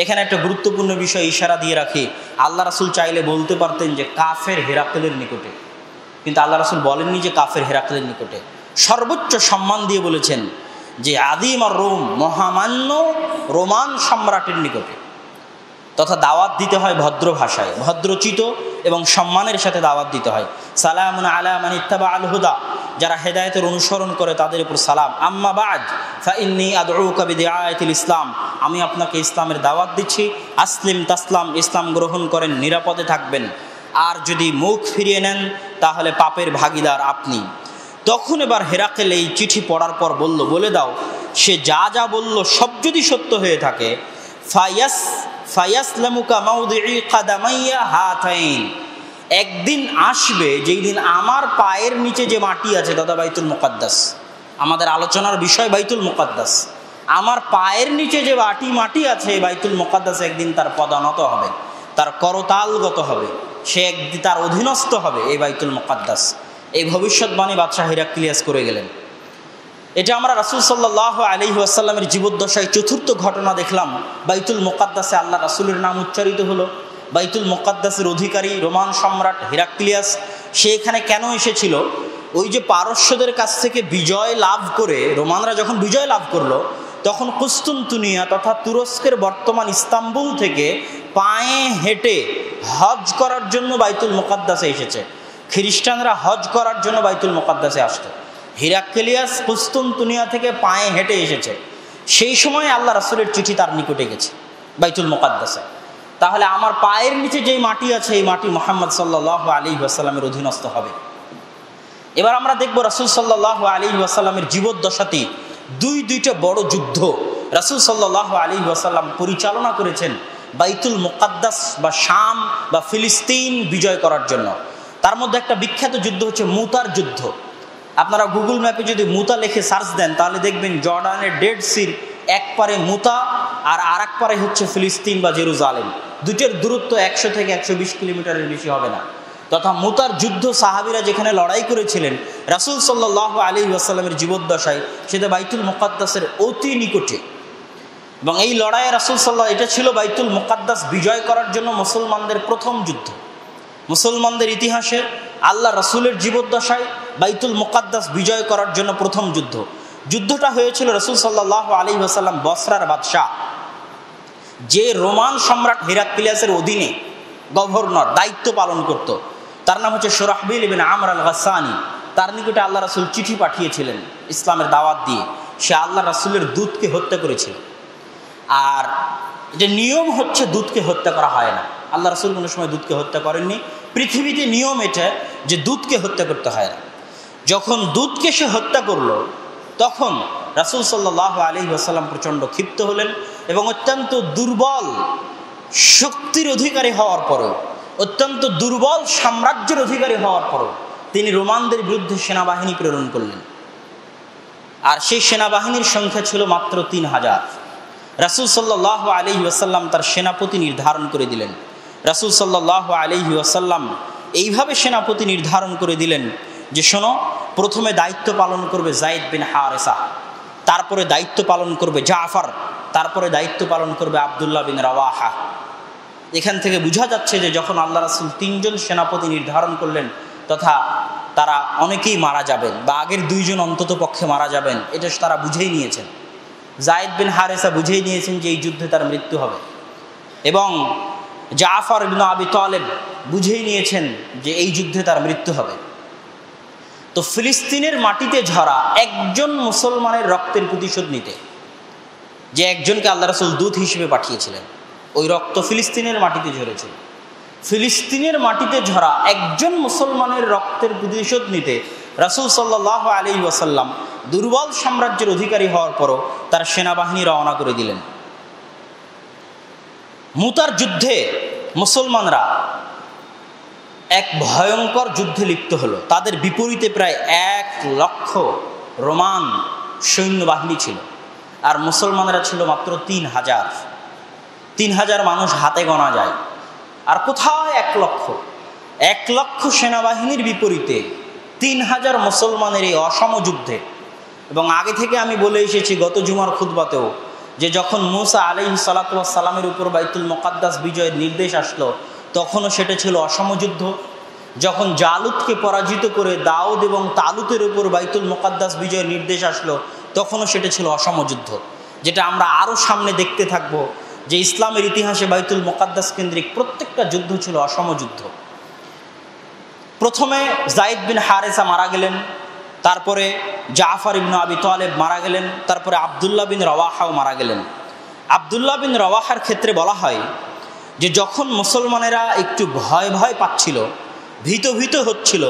এখানে একটা গুরুত্বপূর্ণ বিষয় ইশারা দিয়ে রাখি, আল্লাহ রাসূল চাইলে বলতে পারতেন যে কাফের হেরাকেলের নিকটে, কিন্তু আল্লাহ রাসূল বলেননি যে কাফের হেরাকেলের নিকটে। সর্বোচ্চ সম্মান দিয়ে বলেছেন যে আদিম আর রোম, মহামান্য রোমান সম্রাটের নিকটে। তথা দাওয়াত দিতে হয় ভদ্র ভাষায়, ভদ্রচিত এবং সম্মানের সাথে দাওয়াত দিতে হয়। সালামুন আলা মান ইত্তাবা আল হুদা, যারা হেদায়েতের অনুসরণ করে তাদের উপর সালাম। আম্মা বা'দ ফাইন্নী আদউকা বিদিআয়াতিল ইসলাম, আমি আপনাকে ইসলামের দাওয়াত দিচ্ছি। আসলিম তাসলাম, ইসলাম গ্রহণ করেন, নিরাপদে থাকবেন। আর যদি মুখ ফিরিয়ে নেন তাহলে পাপের ভাগীদার আপনি। তখন এবার হেরাকেল এই চিঠি পড়ার পর বলল, বলে দাও সে যা যা বলল সব যদি সত্য হয়ে থাকে, ফায়াসলামুকা মাউদিই কাদামাইয়া হাতাইন, একদিন আসবে যেই দিন আমার পায়ের নিচে যে মাটি আছে দাদা বাইতুল মুকাদ্দাস, আমাদের আলোচনার বিষয় বাইতুল মুকাদ্দাস, আমার পায়ের নিচে যে মাটি আছে বাইতুল মুকাদ্দাস একদিন তার পদানত হবে, তার করতালগত হবে, সে একদিন তার অধীনস্থ হবে এই বাইতুল মুকাদ্দাস। এই ভবিষ্যৎবাণী বাদশাহ হিরাক্লিয়াস করে গেলেন। এটা আমরা রাসূল সাল্লাল্লাহু আলাইহি ওয়াসাল্লামের জীবদ্দশায় চতুর্থ ঘটনা দেখলাম। বাইতুল মুকাদ্দাসে আল্লাহ রাসূলের নাম উচ্চারিত হলো। বাইতুল মুকাদ্দাসের অধিকারী রোমান সম্রাট হিরাক্লিয়াস, সে এখানে কেন এসেছিল? ওই যে পারস্যদের কাছ থেকে বিজয় লাভ করে, রোমানরা যখন বিজয় লাভ করলো, তখন কুস্তুনতুনিয়া তথা তুরস্কের বর্তমান ইস্তাম্বুল থেকে পায়ে হেঁটে হজ করার জন্য বাইতুল মুকাদ্দাসে এসেছে। খ্রিস্টানরা হজ করার জন্য বাইতুল মুকাদ্দাসে আসতো। হিরাক্লিয়াস কুস্তুনতুনিয়া থেকে পায়ে হেঁটে এসেছে। সেই সময় আল্লাহ রাসূলের চিঠি তার নিকটে গেছে বাইতুল মুকাদ্দাসে। তাহলে আমার পায়ের নিচে যেই মাটি আছে এই মাটি মুহাম্মদ সাল্লাল্লাহু আলাইহি ওয়াসাল্লামের অধীনস্থ হবে। এবার আমরা দেখব রাসূল সাল্লাল্লাহু আলাইহি ওয়াসাল্লামের জীবদ্দশাতে দুইটা বড় যুদ্ধ রাসূল সাল্লাল্লাহু আলাইহি ওয়াসাল্লাম পরিচালনা করেছেন বাইতুল মুকাদ্দাস বা শাম বা ফিলিস্তিন বিজয় করার জন্য। তার মধ্যে একটা বিখ্যাত যুদ্ধ হচ্ছে মুতার যুদ্ধ। আপনারা গুগল ম্যাপে যদি মুতা লিখে সার্চ দেন তাহলে দেখবেন জর্ডানের ডেড সির এক পারে মুতা আর এক পারে হচ্ছে ফিলিস্তিন বা জেরুজালেম। দুটোর দূরত্ব 100 থেকে 120 কিলোমিটারের বেশি হবে না। তথা মুতার যুদ্ধ সাহাবীরা যেখানে লড়াই করেছিলেন রাসূল সাল্লাল্লাহু আলাইহি ওয়াসাল্লামের জীবদ্দশায়, সেটা বাইতুল মুকাদ্দাসের অতি নিকটে। এবং এই লড়াইয়ে রাসূল সাল্লাল্লাহু, এটা ছিল বাইতুল মুকাদ্দাস বিজয় করার জন্য মুসলমানদের প্রথম যুদ্ধ। মুসলমানদের ইতিহাসে আল্লাহ রাসূলের জীবদ্দশায় বাইতুল মুকাদ্দাস বিজয় করার জন্য প্রথম যুদ্ধ। যুদ্ধটা হয়েছিল রাসূল সাল্লাল্লাহু আলাইহি ওয়াসাল্লাম বসরার বাদশাহ, যে রোমান সম্রাট হিরাক্লিয়াসের অধীনে গভর্নর দায়িত্ব পালন করত, তার নাম হচ্ছে শুরাহবিল ইবনে আমর আল গাসসানি। তার নিকটে আল্লাহ রাসূল চিঠি পাঠিয়েছিলেন ইসলামের দাওয়াত দিয়ে। সে আল্লাহ রাসূলের দূতকে হত্যা করেছিল। আর যে নিয়ম হচ্ছে দূতকে হত্যা করা হয় না, আল্লাহ রাসূল কোনো সময় দূতকে হত্যা করেননি। পৃথিবীতে নিয়ম এটা যে দূতকে হত্যা করতে হয় না। যখন দূতকে সে হত্যা করলো তখন রাসূল সাল্লাল্লাহু আলাইহি ওয়াসাল্লাম প্রচণ্ড ক্ষিপ্ত হলেন এবং অত্যন্ত দুর্বল শক্তির অধিকারী হওয়ার পরেও, অত্যন্ত দুর্বল সাম্রাজ্যের অধিকারী হওয়ার পরেও তিনি রোমানদের বিরুদ্ধে সেনাবাহিনী প্রেরণ করলেন। আর সেই সেনাবাহিনীর সংখ্যা ছিল মাত্র 3000। রাসূল সাল্লাল্লাহু আলাইহি ওয়াসাল্লাম তার সেনাপতি নির্ধারণ করে দিলেন। রাসূল সাল্লাল্লাহু আলাইহি ওয়াসাল্লাম এইভাবে সেনাপতি নির্ধারণ করে দিলেন যে শোনো, প্রথমে দায়িত্ব পালন করবে যায়েদ বিন হারেসা, তারপরে দায়িত্ব পালন করবে জাফর, তারপরে দায়িত্ব পালন করবে আব্দুল্লাহ বিন রাওয়াহা। এখান থেকে বোঝা যাচ্ছে যে যখন আল্লাহ রাসূল 3 জন সেনাপতি নির্ধারণ করলেন তথা তারা অনেকেই মারা যাবেন বা আগের 2 জন অন্তত পক্ষে মারা যাবেন, এটা তারা বুঝেই নিয়েছেন। যায়েদ বিন হারেসা বুঝেই নিয়েছেন যে এই যুদ্ধে তার মৃত্যু হবে, এবং জাফর ইবনে আবি তালেব বুঝেই নিয়েছেন যে এই যুদ্ধে তার মৃত্যু হবে। তো ফিলিস্তিনের মাটিতে ঝরা একজন মুসলমানের রক্তের প্রতিশোধ নিতে, যে একজনকে আল্লাহ রাসূল দূত হিসেবে পাঠিয়েছিলেন, ওই রক্ত ফিলিস্তিনের মাটিতে ঝরেছিল। ফিলিস্তিনের মাটিতে ঝরা একজন মুসলমানের রক্তের প্রতিশোধ নিতে রাসূল সাল্লাল্লাহু আলাইহি ওয়াসাল্লাম দুর্বল সাম্রাজ্যের অধিকারী হওয়ার পরও তার সেনাবাহিনী রওনা করে দিলেন। মুতার যুদ্ধে মুসলমানরা এক ভয়ঙ্কর যুদ্ধে লিপ্ত হলো। তাদের বিপরীতে প্রায় 1 লক্ষ রোমান সৈন্যবাহিনী ছিল, আর মুসলমানরা ছিল মাত্র 3000। 3000 মানুষ হাতে গোনা যায়, আর কোথায় 1 লক্ষ সেনাবাহিনীর বিপরীতে 3000 মুসলমানের এই অসম যুদ্ধে। এবং আগে থেকে আমি বলে এসেছি গত জুমার খুতবাতেও, যে যখন মুসা আলাইহিস সালাতু ওয়াস সালামের উপর বাইতুল মুকাদ্দাস বিজয়ের নির্দেশ আসলো, তখনও সেটা ছিল অসম যুদ্ধ। যখন জালুতকে পরাজিত করে দাউদ এবং তালুতের উপর বাইতুল মুকাদ্দাস বিজয়ের নির্দেশ আসলো, তখনও সেটা ছিল অসম যুদ্ধ, যেটা আমরা আরও সামনে দেখতে থাকবো, যে ইসলামের ইতিহাসে বাইতুল মুকাদ্দাস কেন্দ্রিক প্রত্যেকটা যুদ্ধ ছিল অসম যুদ্ধ। প্রথমে যায়েদ বিন হারেসা মারা গেলেন, তারপরে জাফর ইবনে আবি তালেব মারা গেলেন, তারপরে আব্দুল্লাহ বিন রওয়াহাও মারা গেলেন। আব্দুল্লাহ বিন রওয়াহার ক্ষেত্রে বলা হয় যে যখন মুসলমানেরা একটু ভয় ভয় পাচ্ছিল, ভীত হচ্ছিল,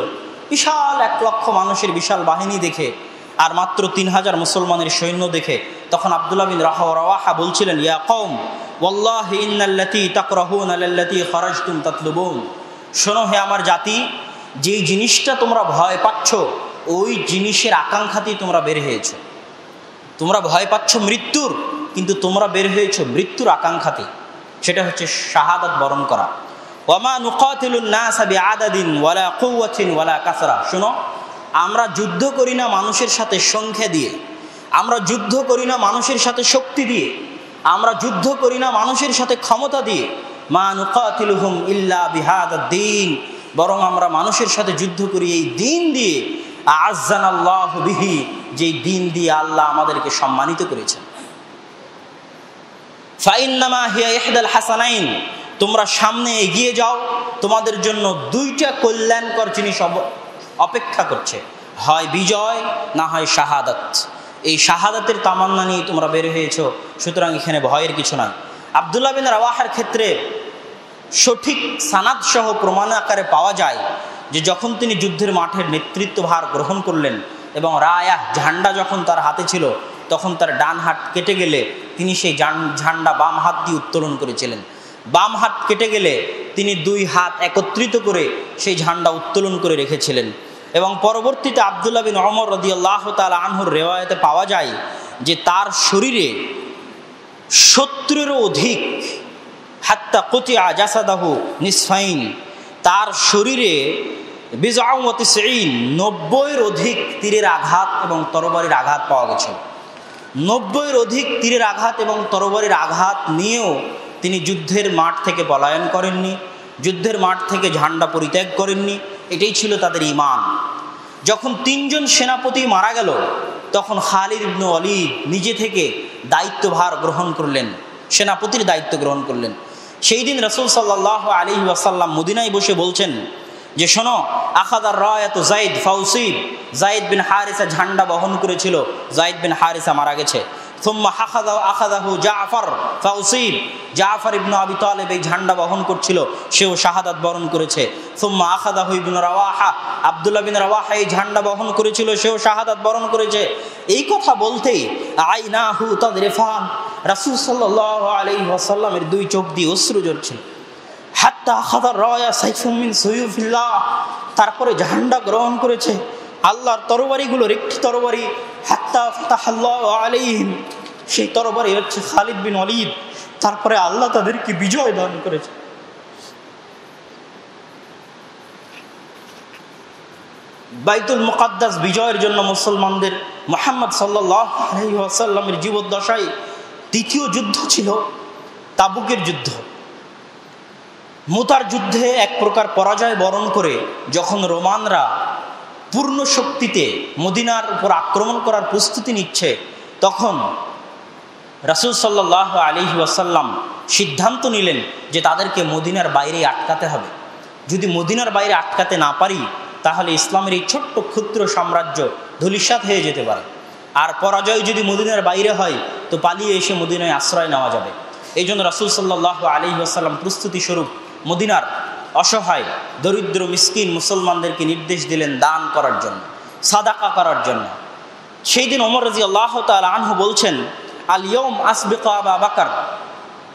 বিশাল 1 লক্ষ মানুষের বিশাল বাহিনী দেখে আর মাত্র 3000 মুসলমানের সৈন্য দেখে, তখন আব্দুল্লাহ বিন রওয়াহা বলছিলেন, ইয়া কওম ওয়াল্লাহি ইন্নাল্লাতী তাকরাহুনা লাল্লাতী খারাজতুম তাতলুবুন, শোনো হে আমার জাতি, যেই জিনিসটা তোমরা ভয় পাচ্ছ ওই জিনিসের আকাঙ্ক্ষাতেই তোমরা বের হয়েছো। তোমরা ভয় পাচ্ছ মৃত্যুর, কিন্তু তোমরা বের হয়েছো মৃত্যুর আকাঙ্ক্ষাতে, সেটা হচ্ছে শাহাদাত বরণ করা। ওয়ামা নুকাতিলুন নাস বিআদাদিন ওয়ালা কুওয়াতিন ওয়ালা কাসরা, শোনো, আমরা যুদ্ধ করি না মানুষের সাথে সংখ্যা দিয়ে, আমরা যুদ্ধ করি না মানুষের সাথে শক্তি দিয়ে, আমরা যুদ্ধ করি না মানুষের সাথে ক্ষমতা দিয়ে। মা নুকাতিলুহুম ইল্লা বিহাদাদ-দ্বীন, বরং আমরা মানুষের সাথে যুদ্ধ করি এই দিন দিয়ে, আ'আজ্জানাল্লাহু বিহি, যেই দিন দিয়ে আল্লাহ আমাদেরকে সম্মানিত করেছেন। ফাইন্নামা হিয়া ইহদাল হাসানাইন, তোমরা সামনে এগিয়ে যাও, তোমাদের জন্য 2টা কল্যাণকর জিনিস অপেক্ষা করছে, হয় বিজয় না হয় শাহাদাত। এই শাহাদাতের তামান্না নিয়ে তোমরা বের হয়েছ, সুতরাং এখানে ভয়ের কিছু নাই। আব্দুল্লাহ বিন রওয়াহার ক্ষেত্রে সঠিক সানাদ সহ প্রমাণ আকারে পাওয়া যায় যে যখন তিনি যুদ্ধের মাঠের নেতৃত্বভার গ্রহণ করলেন এবং রায়াহ ঝান্ডা যখন তার হাতে ছিল, তখন তার ডান হাত কেটে গেলে তিনি সেই ঝান্ডা বাম হাত দিয়ে উত্তোলন করেছিলেন। বাম হাত কেটে গেলে তিনি 2 হাত একত্রিত করে সেই ঝান্ডা উত্তোলন করে রেখেছিলেন। এবং পরবর্তীতে আব্দুল্লাহ বিন ওমর রাদিয়াল্লাহু তাআলা আনহুর রিওয়ায়াতে পাওয়া যায় যে তার শরীরে 70-এরও অধিক, হাত্তা কুতিয়া জাসাদাহু নিসফাইন, তার শরীরে 90-এর অধিক তীরের আঘাত এবং তরবারির আঘাত পাওয়া গেছিল। 90-এর অধিক তীরের আঘাত এবং তরবারির আঘাত নিয়েও তিনি যুদ্ধের মাঠ থেকে পলায়ন করেননি, যুদ্ধের মাঠ থেকে ঝান্ডা পরিত্যাগ করেননি। এটাই ছিল তাদের ঈমান। যখন 3 জন সেনাপতি মারা গেল, তখন খালিদ ইবনে ওয়ালিদ নিজে থেকে দায়িত্বভার গ্রহণ করলেন, সেনাপতির দায়িত্ব গ্রহণ করলেন। সেই দিন রাসূল সাল্লাল্লাহু আলাইহি ওয়াসাল্লাম মদিনায় বসে বলছেন যে শোনো, আখাদার রায়াতু যায়েদ ফাউসিব, যায়েদ বিন হারিসা ঝান্ডা বহন করেছিল, যায়েদ বিন হারিসা মারা গেছে। সুম্মা আখাদাহু জাফর ফাউসিব, জাফর ইবনে আবি তালেব এই ঝান্ডা বহন করছিল, সেও শাহাদাত বরণ করেছে। সুম্মা আখাদাহু ইবনে রওয়াহা, আব্দুল্লাহ বিন রওয়াহা এই ঝান্ডা বহন করেছিল, সেও শাহাদাত বরণ করেছে। এই কথা বলতেই আইনাহু তাদরিফান, রাসূল সাল্লাল্লাহু আলাইহি ওয়াসাল্লামের 2 চোখ দিয়ে অশ্রু ঝরছিল। হাত্তা আখাদার রায়া সাইফুম মিন সুয়ুফিল্লাহ, তারপরে ঝান্ডা গ্রহণ করেছে আল্লাহর তরবারিগুলোর একটি তরবারি, হাত্তা ফাতাহাল্লাহু আলাইহিম, সেই তরবারি হচ্ছে খালিদ বিন ওয়ালিদ। তারপরে আল্লাহ তাদেরকে বিজয় দান করেছে। বাইতুল মুকাদ্দাস বিজয়ের জন্য মুসলমানদের মুহাম্মদ সাল্লাল্লাহু আলাইহি ওয়াসাল্লামের জীবদ্দশায় 2য় যুদ্ধ ছিল তাবুকের যুদ্ধ। মুতার যুদ্ধে এক প্রকার পরাজয় বরণ করে যখন রোমানরা পূর্ণ শক্তিতে মদিনার উপর আক্রমণ করার প্রস্তুতি নিচ্ছে, তখন রাসূল সাল্লাল্লাহু আলাইহি ওয়াসাল্লাম সিদ্ধান্ত নিলেন যে তাদেরকে মদিনার বাইরে আটকাতে হবে। যদি মদিনার বাইরে আটকাতে না পারি তাহলে ইসলামের এই ছোট্ট ক্ষুদ্র সাম্রাজ্য ধূলিসাৎ হয়ে যেতে পারে। আর পরাজয় যদি মদিনার বাইরে হয় তো পালিয়ে এসে মদিনায় আশ্রয় নেওয়া যাবে। এই জন্য রাসূল সাল্লাল্লাহু আলাইহি ওয়াসাল্লাম প্রস্তুতি স্বরূপ মদিনার অসহায় দরিদ্র মিসকিন মুসলমানদেরকে নির্দেশ দিলেন দান করার জন্য, সাদাকা করার জন্য। সেই দিন ওমর রাদিয়াল্লাহু তাআলা আনহু বলছেন, আল ইয়াউম আসবিকু আবু বকর,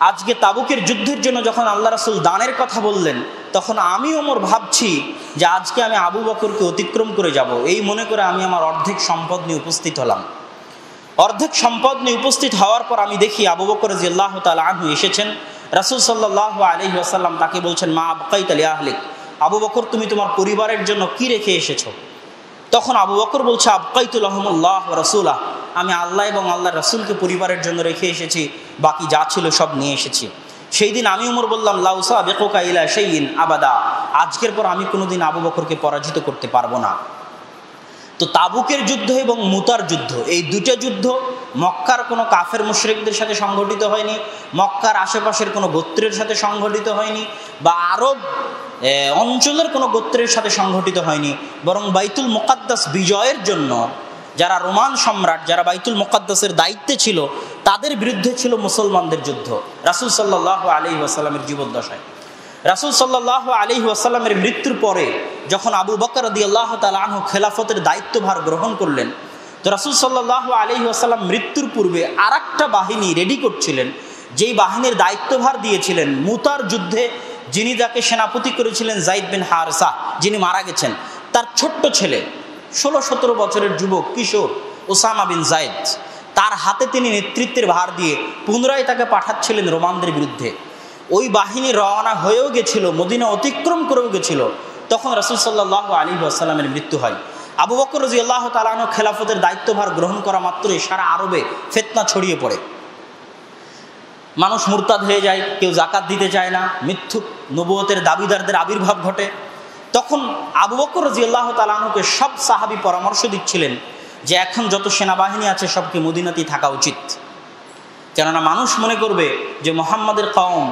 আজকে তাবুকের যুদ্ধের জন্য যখন আল্লাহ রাসূল দানের কথা বললেন, তখন আমি ওমর ভাবছি যে আজকে আমি আবু বকরকে অতিক্রম করে যাব। এই মনে করে আমি আমার অর্ধেক সম্পদ নিয়ে উপস্থিত হলাম। অর্ধেক সম্পদ নিয়ে উপস্থিত হওয়ার পর আমি দেখি আবু বকর রাদিয়াল্লাহু তাআলা আনহু এসেছেন। রাসূল সাল্লাল্লাহু আলাইহি ওয়াসাল্লাম তাকে বলছেন, মা আবকাইতা লি আহলিক, আবু বকর তুমি তোমার পরিবারের জন্য কি রেখে এসেছো? তখন আবু বকর বলছে, আবকাইতু লাহুমুল্লাহ ওয়া রাসূলা, আমি আল্লাহ এবং আল্লাহর রাসূলকে পরিবারের জন্য রেখে এসেছি, বাকি যা ছিল সব নিয়ে এসেছি। সেই দিন আমি ওমর বললাম, লা উসাবিকুকা ইলা শাইইন আবাদা, আজকের পর আমি কোনোদিন আবু বকরকে পরাজিত করতে পারবো না। তো তাবুকের যুদ্ধ এবং মুতার যুদ্ধ, এই দুটো যুদ্ধ মক্কার কোনো কাফের মুশরিকদের সাথে সংগঠিত হয়নি, মক্কার আশেপাশের কোনো গোত্রের সাথে সংগঠিত হয়নি, বা আরব অঞ্চলের কোনো গোত্রের সাথে সংগঠিত হয়নি, বরং বাইতুল মুকাদ্দাস বিজয়ের জন্য যারা রোমান সম্রাট, যারা বাইতুল মুকাদ্দাসের দায়িত্বে ছিল, তাদের বিরুদ্ধে ছিল মুসলমানদের যুদ্ধ রাসূল সাল্লাল্লাহু আলাইহি ওয়াসাল্লামের জীবদ্দশায়। রাসূল সাল্লাল্লাহু আলাইহি ওয়াসাল্লামের মৃত্যুর পরে যখন আবু বকর রাদিয়াল্লাহু তাআলা আনহু খেলাফতের দায়িত্বভার গ্রহণ করলেন, তো রাসূল সাল্লাল্লাহু আলাইহি ওয়াসাল্লাম মৃত্যুর পূর্বে আরেকটা বাহিনী রেডি করছিলেন, যেই বাহিনীর দায়িত্বভার দিয়েছিলেন মুতার যুদ্ধে, যিনি তাকে সেনাপতি করেছিলেন যায়েদ বিন হারেসা, যিনি মারা গেছেন। তার ছোট্ট ছেলে 16-17 বছরের যুবক কিশোর ওসামা বিন যায়েদ, তার হাতে তিনি নেতৃত্বের ভার দিয়ে পুনরায় তাকে পাঠাচ্ছিলেন রোমানদের বিরুদ্ধে। ওই বাহিনী রওনা হয়েও গেছিল, মদিনা অতিক্রম করেও গেছিল, তখন রাসূল সাল্লাল্লাহু আলাইহি ওয়াসাল্লামের মৃত্যু হয়। আবু বকর রাদিয়াল্লাহু তাআলা আনহু খেলাফতের দায়িত্বভার গ্রহণ করা মাত্রই সারা আরবে ফিতনা ছড়িয়ে পড়ে। মানুষ মুরতাদ হয়ে যায়, কেউ যাকাত দিতে চায় না, মিথ্যুক নবুয়তের দাবিদারদের আবির্ভাব ঘটে। তখন আবু বকর রাদিয়াল্লাহু তাআলা আনহুকে সব সাহাবী পরামর্শ দিচ্ছিলেন যে এখন যত সেনাবাহিনী আছে সবকে মদিনাতেই থাকা উচিত, কেননা মানুষ মনে করবে যে মুহাম্মাদের কওম,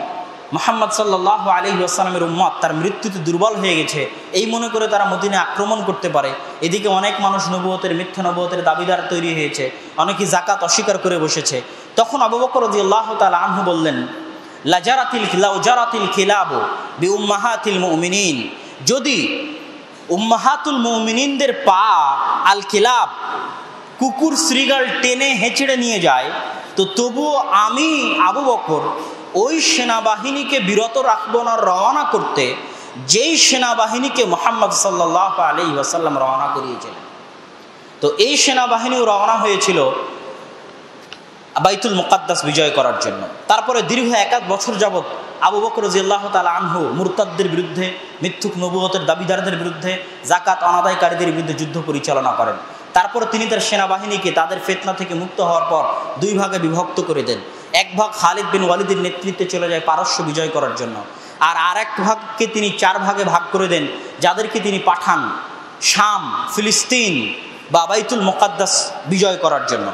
মুহাম্মদ সাল্লাল্লাহু আলাইহি ওয়াসাল্লামের উম্মত তার মৃত্যুতে দুর্বল হয়ে গেছে, এই মনে করে তারা মদিনায় আক্রমণ করতে পারে। এদিকে অনেক মানুষ নবুয়তের, মিথ্যা নবুয়তের দাবিদার তৈরি হয়েছে, অনেকে যাকাত অস্বীকার করে বসেছে। তখন আবু বকর রাদিয়াল্লাহু তাআলা আনহু বললেন, লাজারাতিল কিলাবু বিউম্মাহাতিল মুমিনিন, যদি উম্মাহাতুল মুমিনিনদের পা আল কিলাব, কুকুর শ্রীগাল টেনে হেঁচড়ে নিয়ে যায়, তো তবুও আমি আবু বকর ওই সেনাবাহিনীকে বিরত রাখবো না রওনা করতে, যেই সেনাবাহিনীকে মুহাম্মদ সাল্লাল্লাহু আলাইহি ওয়াসাল্লাম রওনা করিয়েছিলেন। তো এই সেনাবাহিনীও রওনা হয়েছিল বাইতুল মুকাদ্দাস বিজয় করার জন্য। তারপরে দীর্ঘ 1 বছর যাবৎ আবু বকর রাদিয়াল্লাহু তাআলা আনহু মুরতাদদের বিরুদ্ধে, মিথ্যুক নবুয়তের দাবিদারদের বিরুদ্ধে, যাকাত অনাদায়কারীদের বিরুদ্ধে যুদ্ধ পরিচালনা করেন। তারপরে তিনি তার সেনাবাহিনীকে তাদের ফিতনা থেকে মুক্ত হওয়ার পর 2 ভাগে বিভক্ত করে দেন। এক ভাগ খালিদ বিন ওয়ালিদের নেতৃত্বে চলে যায় পারস্য বিজয় করার জন্য, আর আরেক ভাগকে তিনি 4 ভাগে ভাগ করে দেন, যাদেরকে তিনি পাঠান শাম, ফিলিস্তিন বা বাইতুল মুকাদ্দাস বিজয় করার জন্য।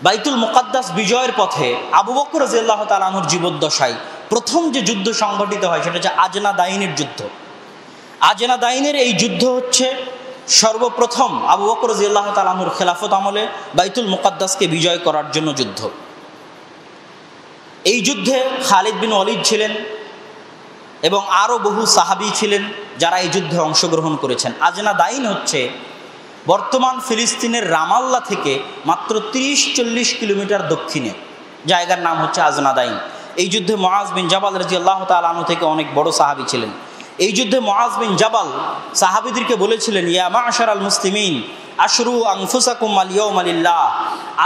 বাইতুল মুকাদ্দাস বিজয়ের পথে আবু বকর রাদিয়াল্লাহু তাআলা আনহুর জীবদ্দশায় প্রথম যে যুদ্ধ সংঘটিত হয় সেটা হচ্ছে আজনা দাইনের যুদ্ধ। আজনা দাইনের এই যুদ্ধ হচ্ছে সর্বপ্রথম আবু বকর রাদিয়াল্লাহু তাআলা আনহুর খেলাফত আমলে বাইতুল মুকাদ্দাসকে বিজয় করার জন্য যুদ্ধ। এই যুদ্ধে খালিদ বিন ওয়ালিদ ছিলেন এবং আরও বহু সাহাবী ছিলেন যারা এই যুদ্ধে অংশগ্রহণ করেছেন। আজনা দাইন হচ্ছে বর্তমান ফিলিস্তিনের রামাল্লা থেকে মাত্র 30-40 কিলোমিটার দক্ষিণে, জায়গার নাম হচ্ছে আজনা দাইন। এই যুদ্ধে মুআজ বিন জাবাল রাদিয়াল্লাহু তাআলা আনহু থেকে অনেক বড় সাহাবী ছিলেন। এই যুদ্ধে মুআজ বিন জাবাল সাহাবীদেরকে বলেছিলেন, ইয়া মা'শারাল মুসলিমিন আশরু আনফুসাকুম আল ইয়াউমা লিল্লাহ,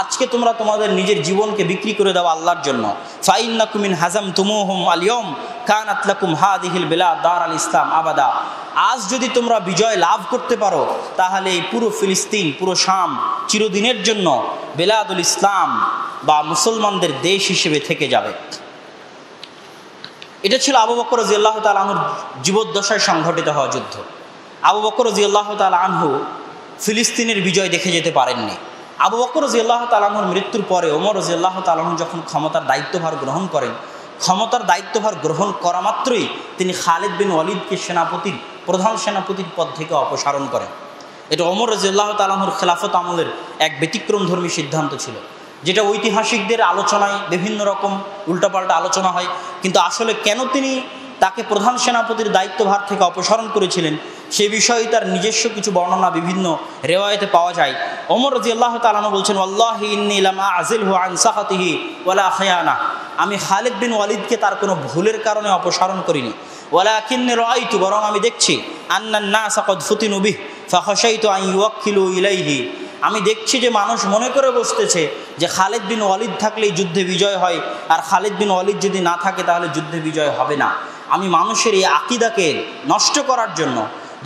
আজকে তোমরা তোমাদের নিজের জীবনকে বিক্রি করে দাও আল্লাহর জন্য। ফাইন্নাকুম মিন হাজামতুমুহুম আল ইয়াউম কানাত লাকুম হাদিহিল বিলাদ দারাল ইসলাম আবাদা, আজ যদি তোমরা বিজয় লাভ করতে পারো তাহলে এই পুরো ফিলিস্তিন, পুরো শাম চিরদিনের জন্য বিলাদুল ইসলাম বা মুসলমানদের দেশ হিসেবে থেকে যাবে। এটা ছিল আবু বকর রাদিয়াল্লাহু তাআলা আনহুর জীবদ্দশায় সংঘটিত হওয়া যুদ্ধ। আবু বকর রাদিয়াল্লাহু তাআলা আনহু ফিলিস্তিনের বিজয় দেখে যেতে পারেননি। আবু বকর রাদিয়াল্লাহু তাআলা আনহুর মৃত্যুর পরে ওমর রাদিয়াল্লাহু তাআলা আনহু যখন ক্ষমতার দায়িত্বভার গ্রহণ করেন, ক্ষমতার দায়িত্বভার গ্রহণ করা মাত্রই তিনি খালিদ বিন ওয়ালিদকে প্রধান সেনাপতির পদ থেকে অপসারণ করেন। এটা ওমর রাদিয়াল্লাহু তাআলা আনহুর খেলাফত আমলের এক ব্যতিক্রমধর্মী সিদ্ধান্ত ছিল, যেটা ঐতিহাসিকদের আলোচনায় বিভিন্ন রকম উল্টাপাল্টা আলোচনা হয়, কিন্তু আসলে কেন তিনি তাকে প্রধান সেনাপতির দায়িত্বভার থেকে অপসারণ করেছিলেন সে বিষয়ে তার নিজস্ব কিছু বর্ণনা বিভিন্ন রেওয়ায়েতে পাওয়া যায়। ওমর রাদিয়াল্লাহু তাআলা আনহু বলছেন, ওয়াল্লাহি ইন্নী লামা আযিলহু আন সাখাতিহি ওয়ালা খিয়ানা, আমি খালিদ বিন ওয়ালিদকে তার কোনো ভুলের কারণে অপসারণ করিনি। ওয়ালাকিন্নী রাআইতু, বরং আমি দেখছি, আন্নান নাস ক্বাদ ফুতিনু বিহি ফাখাশাইতু আন ইউওয়াক্কিলু ইলাইহি, আমি দেখছি যে মানুষ মনে করে বসতেছে যে খালিদ বিন ওয়ালিদ থাকলেই যুদ্ধে বিজয় হয়, আর খালিদ বিন ওয়ালিদ যদি না থাকে তাহলে যুদ্ধে বিজয় হবে না। আমি মানুষের এই আকিদাকে নষ্ট করার জন্য,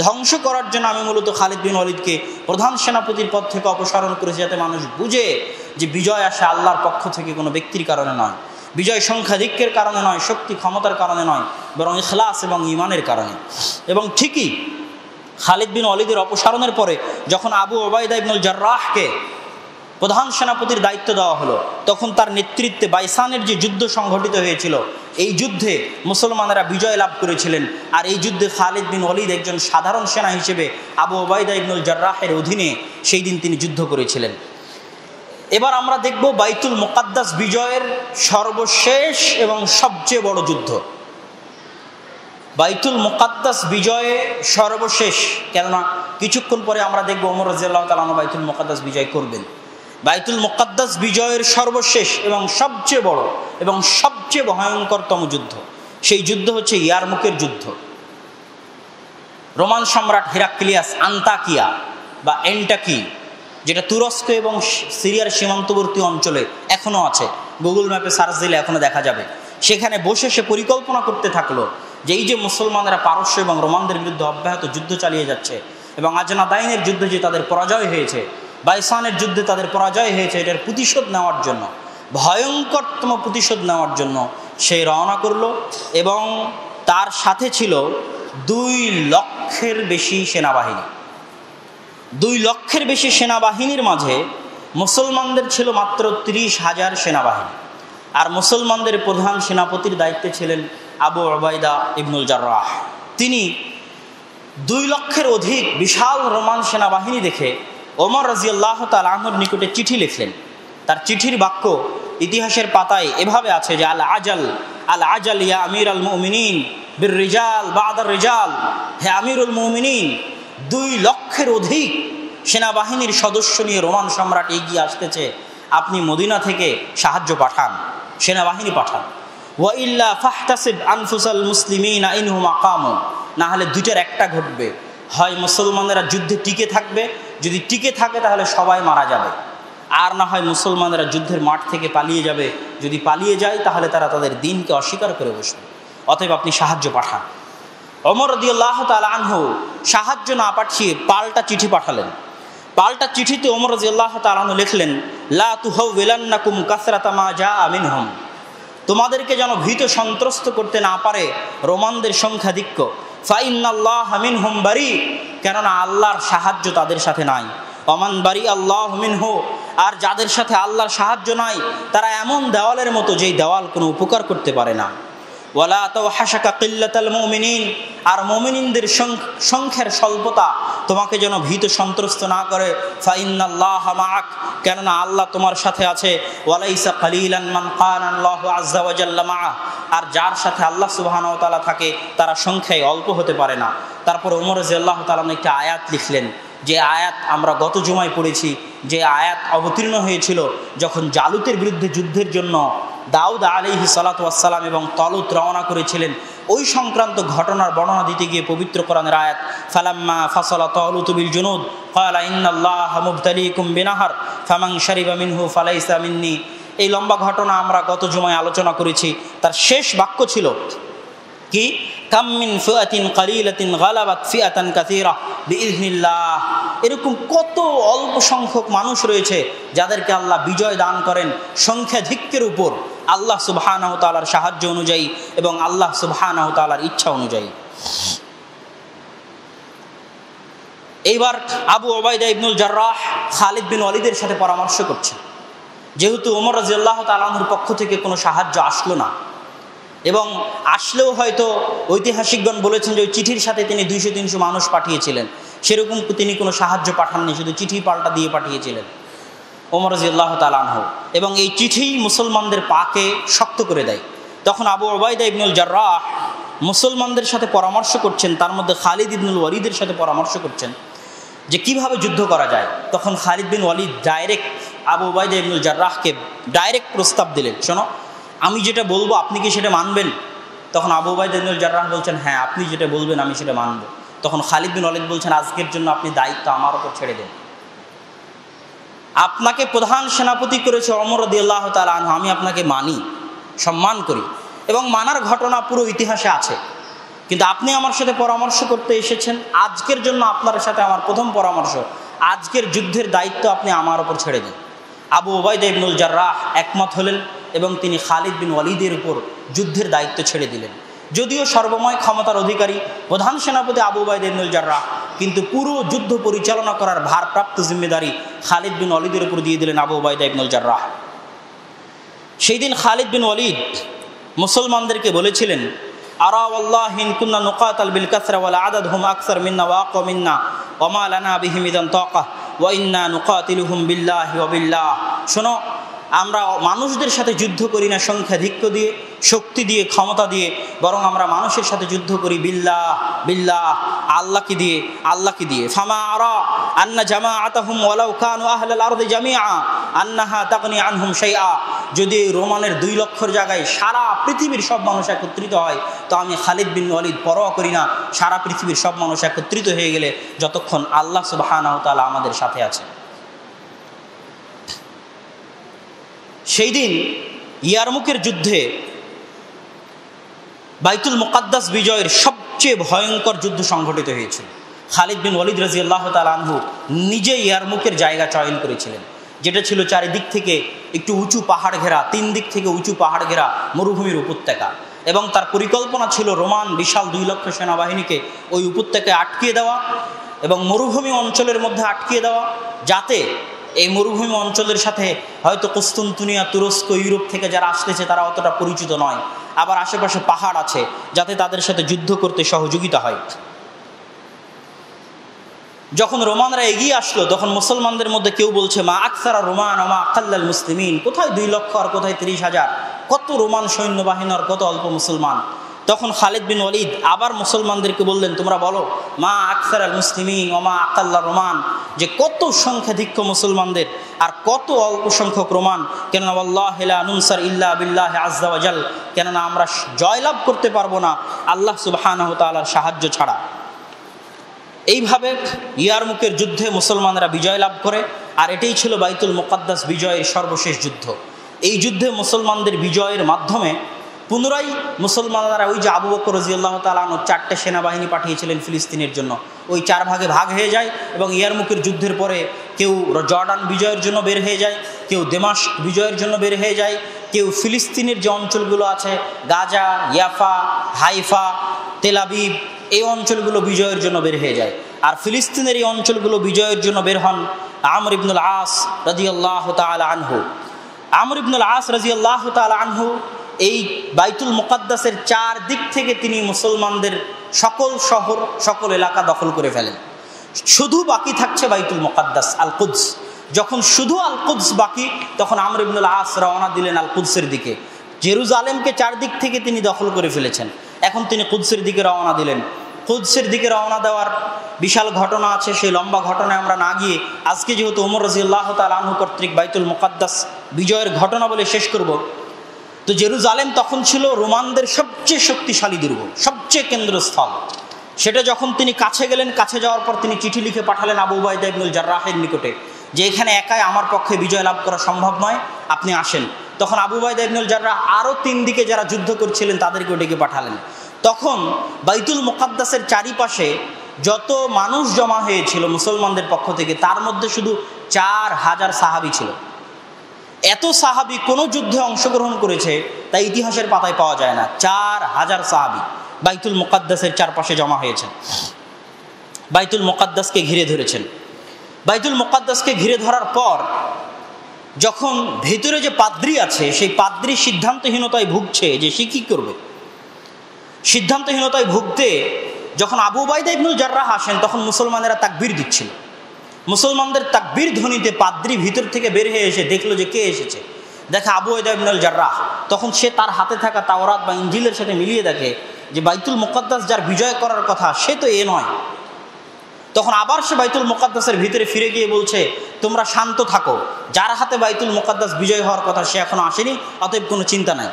ধ্বংস করার জন্য আমি মূলত খালিদ বিন ওয়ালিদকে প্রধান সেনাপতির পদ থেকে অপসারণ করেছি, যাতে মানুষ বুঝে যে বিজয় আসে আল্লাহর পক্ষ থেকে, কোনো ব্যক্তির কারণে নয়, বিজয় সংখ্যাধিক্যের কারণে নয়, শক্তি ক্ষমতার কারণে নয়, বরং ইখলাস এবং ঈমানের কারণে। এবং ঠিকই খালিদ বিন ওয়ালিদের অপসারণের পরে যখন আবু উবাইদা ইবনুল জাররাহকে প্রধান সেনাপতির দায়িত্ব দেওয়া হলো, তখন তার নেতৃত্বে বাইসানের যে যুদ্ধ সংঘটিত হয়েছিল, এই যুদ্ধে মুসলমানেরা বিজয় লাভ করেছিলেন। আর এই যুদ্ধে খালিদ বিন ওয়ালিদ একজন সাধারণ সেনা হিসেবে আবু উবাইদা ইবনুল জাররাহের অধীনে সেই দিন তিনি যুদ্ধ করেছিলেন। এবার আমরা দেখব বাইতুল মুকাদ্দাস বিজয়ের সর্বশেষ এবং সবচেয়ে বড় যুদ্ধ। বাইতুল মুকাদ্দাস বিজয়ে সর্বশেষ, কেননা কিছুক্ষণ পরে আমরা দেখব ওমর রাদিয়াল্লাহু তাআলা আনহু বাইতুল মুকাদ্দাস বিজয় করবেন। বাইতুল মুকাদ্দাস বিজয়ের সর্বশেষ এবং সবচেয়ে বড় এবং সবচেয়ে ভয়ঙ্করতম যুদ্ধ, সেই যুদ্ধ হচ্ছে ইয়ারমুকের যুদ্ধ। রোমান সম্রাট হেরাক্লিয়াস আন্তাকিয়া বা এন্টাকি, যেটা তুরস্ক এবং সিরিয়ার সীমান্তবর্তী অঞ্চলে এখনও আছে, গুগল ম্যাপে সার্চ দিলে এখনও দেখা যাবে, সেখানে বসে সে পরিকল্পনা করতে থাকলো যে এই যে মুসলমানেরা পারস্য এবং রোমানদের বিরুদ্ধে অব্যাহত যুদ্ধ চালিয়ে যাচ্ছে, এবং আজনাদাইনের যুদ্ধে যে তাদের পরাজয় হয়েছে, বাইসানের যুদ্ধে তাদের পরাজয় হয়েছে, এটার প্রতিশোধ নেওয়ার জন্য, ভয়ঙ্করতম প্রতিশোধ নেওয়ার জন্য সে রওনা করলো। এবং তার সাথে ছিল 2 লক্ষের বেশি সেনাবাহিনী। 2 লক্ষের বেশি সেনাবাহিনীর মাঝে মুসলমানদের ছিল মাত্র 30,000 সেনাবাহিনী, আর মুসলমানদের প্রধান সেনাপতির দায়িত্বে ছিলেন আবু উবাইদা ইবনুল জাররাহ। তিনি 2 লক্ষের অধিক বিশাল রোমান সেনাবাহিনী দেখে ওমর রাদিয়াল্লাহু তাআলা আনহুর নিকটে চিঠি লিখলেন। তার চিঠির বাক্য ইতিহাসের পাতায় এভাবে আছে যে, আল আজাল ইয়া আমির আল মুমিনিন বির রিজাল বাদার রিজাল, হে আমিরুল মুমিনিন, 2 লক্ষের অধিক সেনাবাহিনীর সদস্য নিয়ে রোমান সম্রাট এগিয়ে আসতেছে, আপনি মদিনা থেকে সাহায্য পাঠান, সেনাবাহিনী পাঠান। ওয়া ইল্লা ফাহতাসিব আনফুসাল মুসলিমিনা ইনহুম আকামু, না হলে দুইটার একটা ঘটবে, হয় মুসলমানেরা যুদ্ধে টিকে থাকবে, যদি টিকে থাকে তাহলে সবাই মারা যাবে, আর না হয় মুসলমানেরা যুদ্ধের মাঠ থেকে পালিয়ে যাবে, যদি পালিয়ে যায় তাহলে তারা তাদের দিনকে অস্বীকার করে বসবে, অতএব আপনি সাহায্য পাঠান। ওমর রাদিয়াল্লাহু তাআলা আনহু সাহায্য না পাঠিয়ে পাল্টা চিঠি পাঠালেন। পাল্টা চিঠিতে ওমর রাদিয়াল্লাহু তাআলা আনহু লিখলেন, লা তুহাওয়িলান্নাকুম কাসরাতা মা জাআ মিনহুম, তোমাদেরকে যেন ভীত সন্ত্রস্ত করতে না পারে রোমানদের সংখ্যাধিক্য। ফাইন্নাল্লাহা মিনহুম বারি, কেননা আল্লাহর সাহায্য তাদের সাথে নাই। ওমান বারি আল্লাহু মিনহু, আর যাদের সাথে আল্লাহর সাহায্য নাই তারা এমন দেওয়ালের মতো যেই দেওয়াল কোনো উপকার করতে পারে না। ওয়ালা তাওহাশাকা কিল্লাতাল মুমিনিন, আর মুমিনিনদের সংখ্যার স্বল্পতা তোমাকে যেন ভীত সন্ত্রস্ত না করে। ফাইন্নাল্লাহা মাআক, কেননা আল্লাহ তোমার সাথে আছে। ওয়ালাইসা কালিলান মান কানা আল্লাহু আযজা ওয়া জাল্লা মাআ, আর যার সাথে আল্লাহ সুবহানাহু ওয়া তাআলা থাকে তারা সংখ্যায় অল্প হতে পারে না। তারপর ওমর রাদিয়াল্লাহু তাআলা একটা আয়াত লিখলেন, যে আয়াত আমরা গত জুমায় পড়েছি, যে আয়াত অবতীর্ণ হয়েছিল যখন জালুতের বিরুদ্ধে যুদ্ধের জন্য দাউদ আলাইহিস সালাতু ওয়াস সালাম এবং তালুত রওনা করেছিলেন। ওই সংক্রান্ত ঘটনার বর্ণনা দিতে গিয়ে পবিত্র কোরআনের আয়াত, ফালাম্মা ফাসালা তালুতু বিল জুনুদ ক্বালা ইন্নাল্লাহা মুবতালিকুম বিনাহার ফামান শারিবা মিনহু ফালাইসা মিন্নি, এই লম্বা ঘটনা আমরা গত জুমায় আলোচনা করেছি। তার শেষ বাক্য ছিল কি, কাম মিন ফিআতিন কালিলাতিন গালাবাত ফিআতান কাসীরা বিইজনিল্লাহ, এরকম কত অল্প সংখ্যক মানুষ রয়েছে যাদেরকে আল্লাহ বিজয় দান করেন সংখ্যাধিক্যের উপর, আল্লাহ সুবহানাহু ওয়া তাআলার সাহায্য অনুযায়ী এবং আল্লাহ সুবহানাহু ওয়া তাআলার ইচ্ছা অনুযায়ী। এইবার আবু ওবায়দা ইবনুল জাররাহ খালিদ বিন ওয়ালিদের সাথে পরামর্শ করছেন, যেহেতু ওমর রাদিয়াল্লাহু তাআলা আনহুর পক্ষ থেকে কোনো সাহায্য আসলো না, এবং আসলেও হয়তো ঐতিহাসিকগণ বলেছেন যে ওই চিঠির সাথে তিনি 200-300 মানুষ পাঠিয়েছিলেন, সেরকম তিনি কোনো সাহায্য পাঠাননি, শুধু চিঠি পাল্টা দিয়ে পাঠিয়েছিলেন ওমর রাদিয়াল্লাহু তাআলা আনহু, এবং এই চিঠি মুসলমানদের পাকে শক্ত করে দেয়। তখন আবু ওবায়দা ইবনুল জাররাহ মুসলমানদের সাথে পরামর্শ করছেন, তার মধ্যে খালিদ ইবনুল ওয়ালিদের সাথে পরামর্শ করছেন যে কিভাবে যুদ্ধ করা যায়। তখন খালিদ বিন ওয়ালিদ ডাইরেক্ট আবু ওবায়দা ইবনুল জাররাহকে ডাইরেক্ট প্রস্তাব দিলেন, শোনো আমি যেটা বলবো আপনি কি সেটা মানবেন? তখন আবু ওবায়দা ইবনুল জাররাহ বলছেন, হ্যাঁ আপনি যেটা বলবেন আমি সেটা মানব। তখন খালিদ বিন ওয়ালিদ বলছেন, আজকের জন্য আপনি দায়িত্ব আমার উপর ছেড়ে দেন, আপনাকে প্রধান সেনাপতি করেছে ওমর রাদিয়াল্লাহু তাআলা আনহু, আমি আপনাকে মানি, সম্মান করি, এবং মানার ঘটনা পুরো ইতিহাসে আছে, কিন্তু আপনি আমার সাথে পরামর্শ করতে এসেছেন, আজকের জন্য আপনার সাথে আমার প্রথম পরামর্শ, আজকের যুদ্ধের দায়িত্ব আপনি আমার উপর ছেড়ে দিন। আবু ওবায়দা ইবনুল জাররাহ একমত হলেন এবং তিনি খালিদ বিন ওয়ালিদের উপর যুদ্ধের দায়িত্ব ছেড়ে দিলেন। যদিও সর্বময় ক্ষমতার অধিকারী প্রধান সেনাপতি আবু ওবায়দা ইবনুল জাররাহ, কিন্তু পুরো যুদ্ধ পরিচালনা করার ভারপ্রাপ্ত জিম্মেদারি খালিদ বিন ওয়ালিদের উপর দিয়ে দিলেন আবু ওবায়দা ইবনুল জাররাহ। সেই দিন খালিদ বিন ওয়ালিদ মুসলমানদেরকে বলেছিলেন, আরা ওয়াল্লাহি ইন কুন্না নুকাতাল বিল কাসরা ওয়াল আদাদহুম আকসার মিন্না ওয়া আকা মিন্না ওয়া মা লানা বিহিম ইযান তাকা ওয়া ইন্না নুকাতিলুহুম বিল্লাহি ওয়া বিল্লাহ। শোনো, আমরা মানুষদের সাথে যুদ্ধ করি না সংখ্যাধিক্য দিয়ে, শক্তি দিয়ে, ক্ষমতা দিয়ে, বরং আমরা মানুষের সাথে যুদ্ধ করি বিল্লাহ বিল্লাহ, আল্লাহকে দিয়ে, আল্লাহকে দিয়ে। ফামা আরা আন্না জামাআতাহুম ওয়ালাউ কানু আহলাল আরদি জামিআ আন্নাহা তাগনি আনহুম শাইআ। যদি রোমানের 2 লক্ষর জায়গায় সারা পৃথিবীর সব মানুষ একত্রিত হয়, তো আমি খালিদ বিন ওয়ালিদ পরোয়া করি না সারা পৃথিবীর সব মানুষ একত্রিত হয়ে গেলে, যতক্ষণ আল্লাহ সুবহানাহু ওয়া তাআলা আমাদের সাথে আছে। সেই দিন ইয়ারমুকের যুদ্ধে বাইতুল মুকাদ্দাস বিজয়ের সবচেয়ে ভয়ঙ্কর যুদ্ধ সংঘটিত হয়েছিল। খালিদ বিন ওয়ালিদ রাদিয়াল্লাহু তাআলা আনহু নিজে ইয়ারমুকের জায়গা চয়ন করেছিলেন, যেটা ছিল চারিদিক থেকে একটু উঁচু পাহাড় ঘেরা, 3 দিক থেকে উঁচু পাহাড় ঘেরা মরুভূমির উপত্যকা, এবং তার পরিকল্পনা ছিল রোমান বিশাল 2 লক্ষ সেনাবাহিনীকে ওই উপত্যকায় আটকিয়ে দেওয়া এবং মরুভূমি অঞ্চলের মধ্যে আটকিয়ে দেওয়া, যাতে এই মরুভূমি অঞ্চলের সাথে হয়তো কুস্তুনতুনিয়া, তুরস্ক, ইউরোপ থেকে যারা আসতেছে তারা অতটা পরিচিত নয়, আবার আশেপাশে পাহাড় আছে, যাতে তাদের সাথে যুদ্ধ করতে সহযোগিতা হয়। যখন রোমানরা এগিয়ে আসলো, তখন মুসলমানদের মধ্যে কেউ বলছে, মা আকসারা রোমান ওমা আকাল্লাল মুসলিমিন, কোথায় 2 লক্ষ আর কোথায় 30,000, কত রোমান সৈন্যবাহিনী আর কত অল্প মুসলমান। তখন খালিদ বিন ওয়ালিদ আবার মুসলমানদেরকে বললেন, তোমরা বলো মা আকসারাল মুসলিমিন ওমা আকাল্লা রোমান, যে কত সংখ্যাধিক্য মুসলমানদের আর কত অল্প সংখ্যক রোমান। কেননা ওয়াল্লাহি লা নুনসার ইল্লা বিল্লাহি আযজা ওয়া জাল, কেননা আমরা জয়লাভ করতে পারবো না আল্লাহ সুবহানাহু ওয়া তাআলার সাহায্য ছাড়া। এইভাবে ইয়ারমুকের যুদ্ধে মুসলমানরা বিজয় লাভ করে, আর এটাই ছিল বাইতুল মুকাদ্দাস বিজয়ের সর্বশেষ যুদ্ধ। এই যুদ্ধে মুসলমানদের বিজয়ের মাধ্যমে পুনরায় মুসলমানরা ওই যে আবু বকর রাদিয়াল্লাহু তাআলা আনহু 4টে সেনাবাহিনী পাঠিয়েছিলেন ফিলিস্তিনের জন্য, ওই 4 ভাগে ভাগ হয়ে যায়, এবং ইয়ারমুকের যুদ্ধের পরে কেউ জর্ডান বিজয়ের জন্য বের হয়ে যায়, কেউ দামেস্ক বিজয়ের জন্য বের হয়ে যায়, কেউ ফিলিস্তিনের যে অঞ্চলগুলো আছে গাজা, ইয়াফা, হাইফা, তেল আবিব, এই অঞ্চলগুলো বিজয়ের জন্য বের হয়ে যায়। আর ফিলিস্তিনের এই অঞ্চলগুলো বিজয়ের জন্য বের হন আমর ইবনুল আস রাদিয়াল্লাহু তাআলা আনহু। আমর ইবনুল আস রাদিয়াল্লাহু তাআলা আনহু এই বাইতুল মুকাদ্দাসের 4 দিক থেকে তিনি মুসলমানদের সকল শহর, সকল এলাকা দখল করে ফেলেন। শুধু বাকি থাকছে বাইতুল মুকাদ্দাস, আল কুদস। যখন শুধু আল কুদস বাকি, তখন আমর ইবনুল আস রওনা দিলেন আল কুদসের দিকে। জেরুজালেমকে 4 দিক থেকে তিনি দখল করে ফেলেছেন, এখন তিনি কুদসের দিকে রওনা দিলেন। কুদসের দিকে রওনা দেওয়ার বিশাল ঘটনা আছে, সেই লম্বা ঘটনায় আমরা না গিয়ে আজকে যেহেতু ওমর রাদিয়াল্লাহু তাআলা আনহু কর্তৃক বাইতুল মুকাদ্দাস বিজয়ের ঘটনা বলে শেষ করব। তো জেরুজালেম তখন ছিল রোমানদের সবচেয়ে শক্তিশালী দুর্গ, সবচেয়ে কেন্দ্রস্থল। সেটা যখন তিনি কাছে গেলেন, কাছে যাওয়ার পর তিনি চিঠি লিখে পাঠালেন আবু উবাইদা ইবনুল জাররাহের নিকটে, যে এখানে একাই আমার পক্ষে বিজয় লাভ করা সম্ভব নয়, আপনি আসেন। তখন আবু উবাইদা ইবনুল জাররাহ আরও 3 দিকে যারা যুদ্ধ করছিলেন তাদেরকেও ডেকে পাঠালেন। তখন বাইতুল মুকাদ্দাসের চারিপাশে যত মানুষ জমা হয়েছিল মুসলমানদের পক্ষ থেকে, তার মধ্যে শুধু 4000 সাহাবী ছিল। এত সাহাবী কোনো যুদ্ধে অংশগ্রহণ করেছে তাই ইতিহাসের পাতায় পাওয়া যায় না। 4000 সাহাবী বাইতুল মুকাদ্দাসের চারপাশে জমা হয়েছে। বাইতুল মুকাদ্দাসকে ঘিরে ধরেছেন। বাইতুল মুকাদ্দাসকে ঘিরে ধরার পর যখন ভেতরে যে পাদ্রী আছে সেই পাদ্রী সিদ্ধান্তহীনতায় ভুগছে যে সে কী করবে। সিদ্ধান্তহীনতায় ভুগতে যখন আবু উবাইদা ইবনুল জাররাহ আসেন তখন মুসলমানেরা তাকবীর দিচ্ছিল। মুসলমানদের তাকবীর ধ্বনিতে পাদ্রী ভিতর থেকে বের হয়ে এসে দেখলো যে কে এসেছে, দেখে আবু উবাইদা ইবনুল জাররাহ। তখন সে তার হাতে থাকা তাওরাত বা ইনজিলের সাথে মিলিয়ে দেখে যে বাইতুল মুকাদ্দাস যার বিজয় করার কথা সে তো এ নয়। তখন আবার সে বাইতুল মুকাদ্দাসের ভিতরে ফিরে গিয়ে বলছে, তোমরা শান্ত থাকো, যার হাতে বাইতুল মুকাদ্দাস বিজয় হওয়ার কথা সে এখনো আসেনি, অতএব কোনো চিন্তা নাই।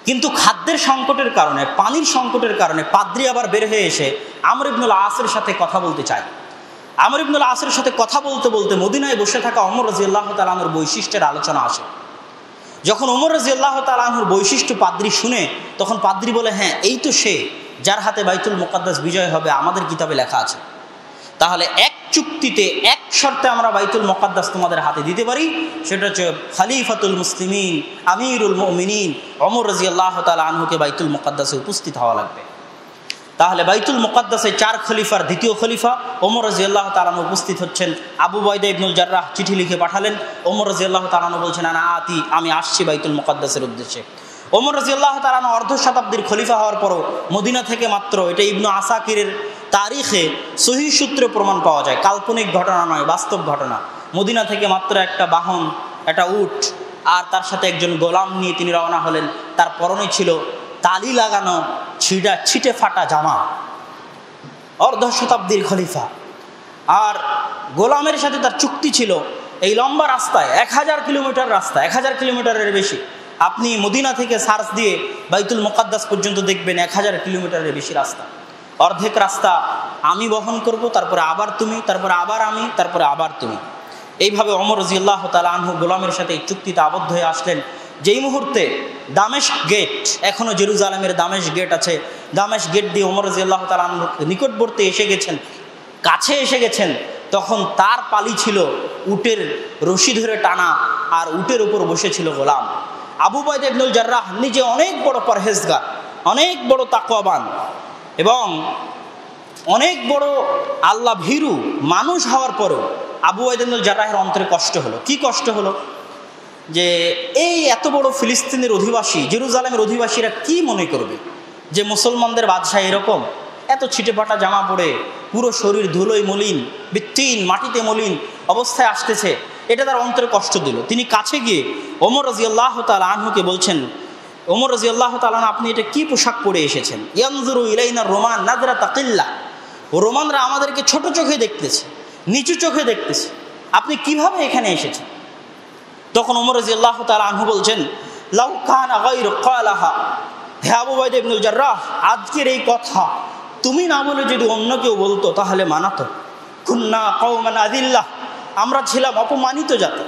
কিন্তু খাদ্যের সংকটের কারণে, পানির সংকটের কারণে পাদ্রী আবার বের হয়ে এসে আমর ইবনুল আসের সাথে কথা বলতে চায়। আমর ইবনুল আসের সাথে কথা বলতে বলতে মদিনায় বসে থাকা ওমর রাদিয়াল্লাহু তাআলা আনহুর বৈশিষ্ট্যের আলোচনা আসে। যখন ওমর রাদিয়াল্লাহু তাআলা আনহুর বৈশিষ্ট্য পাদ্রী শুনে তখন পাদ্রী বলে, হ্যাঁ এই তো সে যার হাতে বাইতুল মুকাদ্দাস বিজয় হবে, আমাদের কিতাবে লেখা আছে। তাহলে এক চুক্তিতে এক শর্তে আমরা বাইতুল মুকাদ্দাস তোমাদের হাতে দিতে পারি, সেটা হচ্ছে খলিফাতুল মুসলিমিন আমিরুল মুমিনিন ওমর রাদিয়াল্লাহু তাআলা আনহুকে বাইতুল মুকাদ্দাসে উপস্থিত হওয়া লাগবে। তাহলে বাইতুল মুকাদ্দাসে 4 খলিফার দ্বিতীয় খলিফা ওমর রাদিয়াল্লাহু তাআলা আনহু উপস্থিত হচ্ছেন। আবু উবাইদা ইবনুল জাররাহ চিঠি লিখে পাঠালেন, ওমর রাদিয়াল্লাহু তাআলা আনহু বলছেন, আমি আসছি বাইতুল মুকাদ্দাসের উদ্দেশ্যে। ওমর রাদিয়াল্লাহু তাআলা আনহু অর্ধ শতাব্দীর খলিফা হওয়ার পরও মদিনা থেকে মাত্র, এটা ইবনু আসাকিরের তারিখে সহিহ সূত্রে প্রমাণ পাওয়া যায়, কাল্পনিক ঘটনা নয়, বাস্তব ঘটনা। মদিনা থেকে মাত্র একটা বাহন, একটা উট আর তার সাথে একজন গোলাম নিয়ে তিনি রওনা হলেন। তার পরনে ছিল তালি লাগানো ছিটে ফাটা জামা। অর্ধ শতাব্দীর খলিফা, আর গোলামের সাথে তার চুক্তি ছিল এই লম্বা রাস্তায় 1000 কিলোমিটার রাস্তা, 1000 কিলোমিটারের বেশি। আপনি মদিনা থেকে সার্চ দিয়ে বাইতুল মুকাদ্দাস পর্যন্ত দেখবেন 1000 কিলোমিটারের বেশি রাস্তা। অর্ধেক রাস্তা আমি বহন করব, তারপরে আবার তুমি, তারপরে আবার আমি, তারপরে আবার তুমি। এইভাবে ওমর রাদিয়াল্লাহু তাআলা আনহু গোলামের সাথে এই চুক্তিতে আবদ্ধ হয়ে আসলেন। যেই মুহূর্তে দামেস্ক গেট, এখনও জেরুজালেমের দামেস্ক গেট আছে, দামেস্ক গেট দিয়ে ওমর রাদিয়াল্লাহু তাআলা আনহু নিকটবর্তী এসে গেছেন, কাছে এসে গেছেন, তখন তার পালি ছিল উটের রশি ধরে টানা, আর উটের উপর বসেছিল গোলাম। আবু উবাইদা ইবনুল জাররাহ নিজে অনেক বড় পরহেজগার, অনেক বড় তাকওয়াবান এবং অনেক বড় আল্লাহ ভীরু মানুষ হওয়ার পরও আবু উবাইদা ইবনুল জাররাহের অন্তরে কষ্ট হলো। কি কষ্ট হলো? যে এই এত বড় ফিলিস্তিনের অধিবাসী, জেরুজালেমের অধিবাসীরা কি মনে করবে যে মুসলমানদের বাদশাহ এরকম এত ছিটেফাটা জামা পরে, পুরো শরীর ধুলোয় মলিন, বৃত্তিহীন মাটিতে মলিন অবস্থায় আসতেছে। এটা তার অন্তরে কষ্ট দিল। তিনি কাছে গিয়ে ওমর রাদিয়াল্লাহু তাআলা আনহুকে বলছেন, ওমর রাদিয়াল্লাহু তাআলা আনহু, আপনি এটা কি পোশাক পরে এসেছেন? ইয়ানজুরু ইলাইনা রোমান নাজরা তাকিল্লা, রোমানরা আমাদেরকে ছোট চোখে দেখতেছে, নিচু চোখে দেখতেছে, আপনি কিভাবে এখানে এসেছেন? তখন ওমর রাদিয়াল্লাহু তাআলা আনহু বলছেন, লাউ কানা গায়রু ক্বালাহা, হে আবু উবাইদা ইবনুল জাররাহ, আজকের এই কথা তুমি না বলে যদি অন্য কেউ বলতো তাহলে মানাতো। কুন্না কওমান আযিল্লাহ, আমরা ছিলাম অপমানিত জাতি,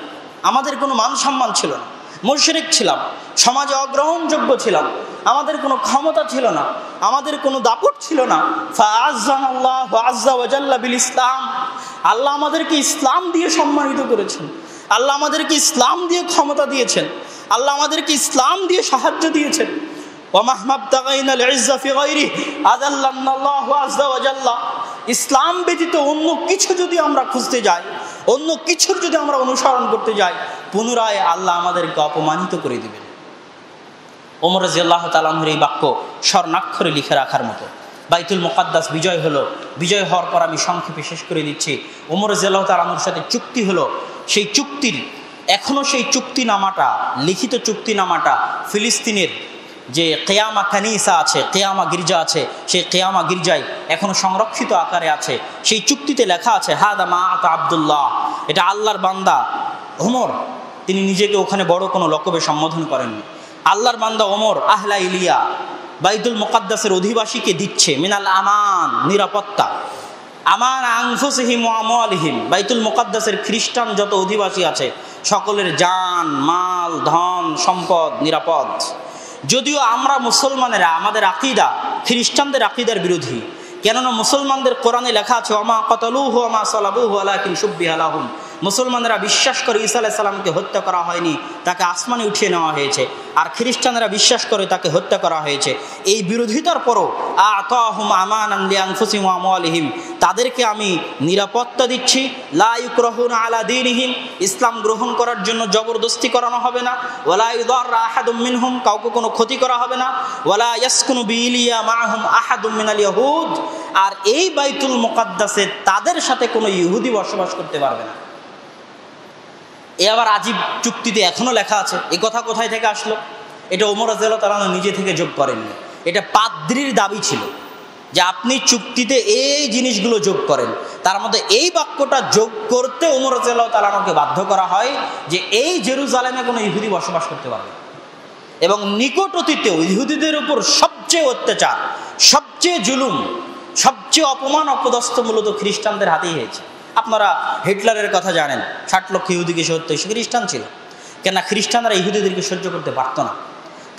আমাদের কোনো মান সম্মান ছিল না, মুশরিক ছিলাম, সমাজে অগ্রহণযোগ্য ছিলাম, আমাদের কোনো ক্ষমতা ছিল না, আমাদের কোনো দাপট ছিল না। ফাআজ্জানাল্লাহু আযজা ওয়া জাল্লা বিল ইসলাম, আল্লাহ আমাদেরকে ইসলাম দিয়ে সম্মানিত করেছেন, আল্লাহ আমাদেরকে ইসলাম দিয়ে ক্ষমতা দিয়েছেন, আল্লাহ আমাদেরকে ইসলাম দিয়ে সাহায্য দিয়েছেন। ওয়া মাহমাবতাগাইনাল ইজ্জা ফি গায়রি আযাল্লানাল্লাহু আযজা ওয়া জাল্লা, ইসলাম ব্যতীত অন্য কিছু যদি আমরা খুঁজতে যাই, অন্য কিছুর যদি আমরা অনুসরণ করতে যাই, পুনরায় আল্লাহ আমাদেরকে অপমানিত করে দিবেন। ওমর রাদিয়াল্লাহু তাআলা আনহুর এই বাক্য স্বর্ণাক্ষরে লিখে রাখার মতো। বাইতুল মুকাদ্দাস বিজয় হলো। বিজয় হওয়ার পর আমি সংক্ষেপে শেষ করে দিচ্ছি। ওমর রাদিয়াল্লাহু তাআলা আনহুর সাথে চুক্তি হলো। সেই চুক্তির এখনও সেই চুক্তিনামাটা, লিখিত চুক্তিনামাটা ফিলিস্তিনের যে কেয়ামা কানিসা আছে, কেয়ামা গির্জা আছে, সেই কেয়ামা গির্জায় এখনও সংরক্ষিত আকারে আছে। সেই চুক্তিতে লেখা আছে, হাদা মা আতা আব্দুল্লাহ, এটা আল্লাহর বান্দা ওমর, তিনি নিজেকে ওখানে বড় কোনো লকবে সম্বোধন করেননি। আল্লাহর বান্দা ওমর আহলা ইলিয়া বাইতুল মুকাদ্দাসের অধিবাসীকে দিচ্ছে মিনাল আমান, নিরাপত্তা, আমান আনফুসিহিম ওয়া আমওয়ালিহিম, বাইতুল মুকাদ্দাসের খ্রিস্টান যত অধিবাসী আছে সকলের জান, মাল, ধন, সম্পদ নিরাপদ। যদিও আমরা মুসলমানেরা আমাদের আকীদা খ্রিস্টানদের আকীদার বিরোধী, কেননা মুসলমানদের কোরআনে লেখা আছে ওমা কাতালুহু ওয়া মা সালাবুহু ওয়ালাকিন শুব্বিহা লাহুম, মুসলমানেরা বিশ্বাস করে ঈসা আলাইহিস সালামকে হত্যা করা হয়নি, তাকে আসমানে উঠিয়ে নেওয়া হয়েছে, আর খ্রিস্টানরা বিশ্বাস করে তাকে হত্যা করা হয়েছে। এই বিরোধিতার পরও আতাহুম আমানান লিআনফুসিহিম ওয়া আমওয়ালিহিম, তাদেরকে আমি নিরাপত্তা দিচ্ছি, লা ইউকরাহুনা আলা দীনিহিম, ইসলাম গ্রহণ করার জন্য জবরদস্তি করানো হবে না, ওয়ালা ইউদাররা আহাদুম মিনহুম, কাউকে কোনো ক্ষতি করা হবে না, ওয়ালা ইয়াসকুনু বিইলিয়া মাআহুম আহাদুম মিনাল ইয়াহুদ, আর এই বাইতুল মুকাদ্দাসে তাদের সাথে কোনো ইহুদি বসবাস করতে পারবে না। এ আবার আজীব চুক্তিতে এখনো লেখা আছে। এই কথা কোথায় থেকে আসলো? এটা ওমর রাদিয়াল্লাহু তাআলা নিজে থেকে যোগ করেননি, এটা পাদ্রীর দাবি ছিল যে আপনি চুক্তিতে এই জিনিসগুলো যোগ করেন। তার মধ্যে এই বাক্যটা যোগ করতে ওমর রাদিয়াল্লাহু তাআলাকে বাধ্য করা হয় যে এই জেরুজালেমে কোনো ইহুদি বসবাস করতে পারবে। এবং নিকট অতীতেও ইহুদিদের উপর সবচেয়ে অত্যাচার, সবচেয়ে জুলুম, সবচেয়ে অপমান অপদস্থ মূলত খ্রিস্টানদের হাতেই হয়েছে। আপনারা হিটলারের কথা জানেন, 60 লক্ষ ইহুদিকে সে হত্যা, সে খ্রিস্টান ছিল। কেননা খ্রিস্টানরা ইহুদিদেরকে সহ্য করতে পারতো না।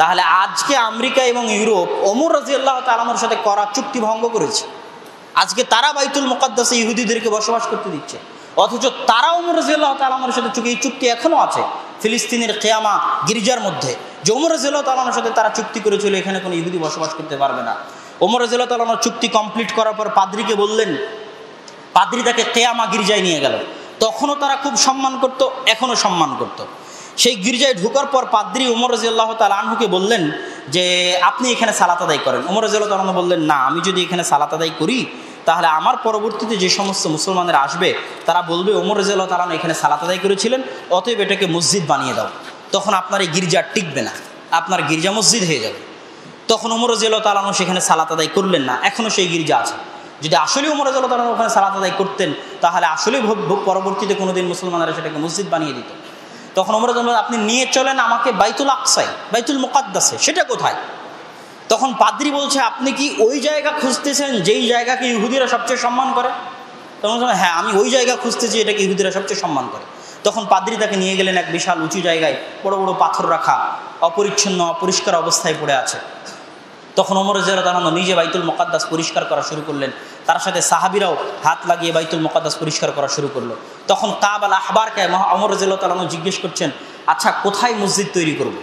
তাহলে আজকে আমেরিকা এবং ইউরোপ ওমর রাদিয়াল্লাহু তাআলার সাথে করা চুক্তি ভঙ্গ করেছে। আজকে তারা বাইতুল মুকাদ্দাসে ইহুদিদেরকে বসবাস করতে দিচ্ছে, অথচ তারা ওমর রাদিয়াল্লাহু তাআলার সাথে এই চুক্তি এখনও আছে ফিলিস্তিনের কিয়ামা গির্জার মধ্যে, যে ওমর রাদিয়াল্লাহু তাআলার সাথে তারা চুক্তি করেছিল এখানে কোনো ইহুদি বসবাস করতে পারবে না। ওমর রাদিয়াল্লাহু তাআলা চুক্তি কমপ্লিট করার পর পাদ্রীকে বললেন, পাদ্রী তাকে কিয়ামা গির্জায় নিয়ে গেল। তখনও তারা খুব সম্মান করত, এখনও সম্মান করত। সেই গির্জায় ঢোকার পর পাদ্রী ওমর রাদিয়াল্লাহু তাআলা আনহুকে বললেন যে আপনি এখানে সালাত আদায় করেন। ওমর রাদিয়াল্লাহু তাআলা বললেন, না, আমি যদি এখানে সালাত আদায় করি তাহলে আমার পরবর্তীতে যে সমস্ত মুসলমানেরা আসবে তারা বলবে ওমর রাদিয়াল্লাহু তাআলা এখানে সালাত আদায় করেছিলেন, অতএব এটাকে মসজিদ বানিয়ে দাও। তখন আপনার এই গির্জা টিকবে না, আপনার গির্জা মসজিদ হয়ে যাবে। তখন ওমর রাদিয়াল্লাহু তাআলা সেখানে সালাত আদায় করলেন না, এখনও সেই গির্জা আছে। যদি আসলে ওমর রাদিয়াল্লাহু তাআলা ওখানে সালাত আদায় করতেন তাহলে আসলে পরবর্তীতে কোনোদিন মুসলমানেরা সেটাকে মসজিদ বানিয়ে দিত। তখন ওমর রাদিয়াল্লাহু আপনি নিয়ে চলেন আমাকে বাইতুল আকসায়, বাইতুল মুকাদ্দাসে, সেটা কোথায়? তখন পাদ্রী বলছে, আপনি কি ওই জায়গা খুঁজতেছেন যেই জায়গাকে ইহুদিরা সবচেয়ে সম্মান করে? তখন হ্যাঁ, আমি ওই জায়গা খুঁজতেছি এটাকে ইহুদিরা সবচেয়ে সম্মান করে। তখন পাদ্রী তাকে নিয়ে গেলেন এক বিশাল উঁচু জায়গায়, বড় বড় পাথর রাখা, অপরিচ্ছন্ন অপরিষ্কার অবস্থায় পড়ে আছে। তখন ওমর রাদিয়াল্লাহু তাআলা নিজে বাইতুল মুকাদ্দাস পরিষ্কার করা শুরু করলেন, তার সাথে সাহাবীরাও হাত লাগিয়ে বাইতুল মুকাদ্দাস পরিষ্কার করা শুরু করলো। তখন কাব আল আহবারকে ওমর রাদিয়াল্লাহু তাআলা জিজ্ঞেস করছেন, আচ্ছা কোথায় মসজিদ তৈরি করব?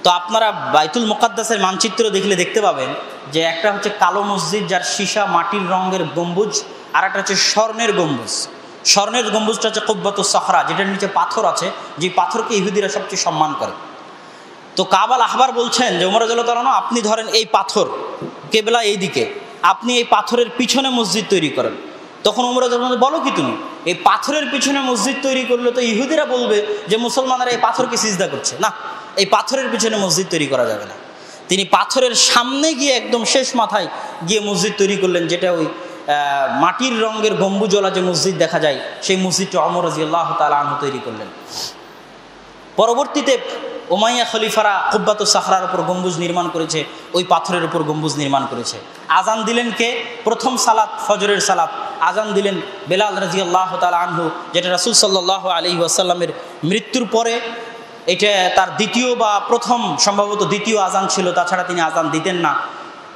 তো আপনারা বাইতুল মুকাদ্দাসের মানচিত্র দেখলে দেখতে পাবেন যে একটা হচ্ছে কালো মসজিদ যার সীসা মাটির রঙের গম্বুজ, আর একটা হচ্ছে স্বর্ণের গম্বুজ। স্বর্ণের গম্বুজটা হচ্ছে কুব্বাতুস সখরা, যেটার নিচে পাথর আছে, যে পাথরকে ইহুদিরা সবচেয়ে সম্মান করে। তো কাব আল আহবার বলছেন যে ওমর রাদিয়াল্লাহু তাআলা আপনি ধরেন এই পাথর, কেবলা এই দিকে, আপনি এই পাথরের পিছনে মসজিদ তৈরি করেন। তখন ওমর রাদিয়াল্লাহু তাআলা বলো কি তুমি, এই পাথরের পিছনে মসজিদ তৈরি করলে তো ইহুদিরা বলবে যে মুসলমানেরা এই পাথরকে সিজদা করছে, না, এই পাথরের পিছনে মসজিদ তৈরি করা যাবে না। তিনি পাথরের সামনে গিয়ে একদম শেষ মাথায় গিয়ে মসজিদ তৈরি করলেন, যেটা ওই মাটির রঙের গম্বুজওয়ালা যে মসজিদ দেখা যায়, সেই মসজিদটা ওমর রাদিয়াল্লাহু তাআলা আনহু তৈরি করলেন। পরবর্তীতে উমাইয়া খলিফারা কুব্বাতুস সাখরার উপর গম্বুজ নির্মাণ করেছে, ওই পাথরের উপর গম্বুজ নির্মাণ করেছে। আজান দিলেন কে? প্রথম সালাত, ফজরের সালাত আজান দিলেন বেলাল রাদিয়াল্লাহু তাআলা আনহু, যেটা রাসূল সাল্লাল্লাহু আলাইহি ওয়াসাল্লামের মৃত্যুর পরে এটা তার দ্বিতীয় বা প্রথম, সম্ভবত দ্বিতীয় আজান ছিল, তাছাড়া তিনি আজান দিতেন না।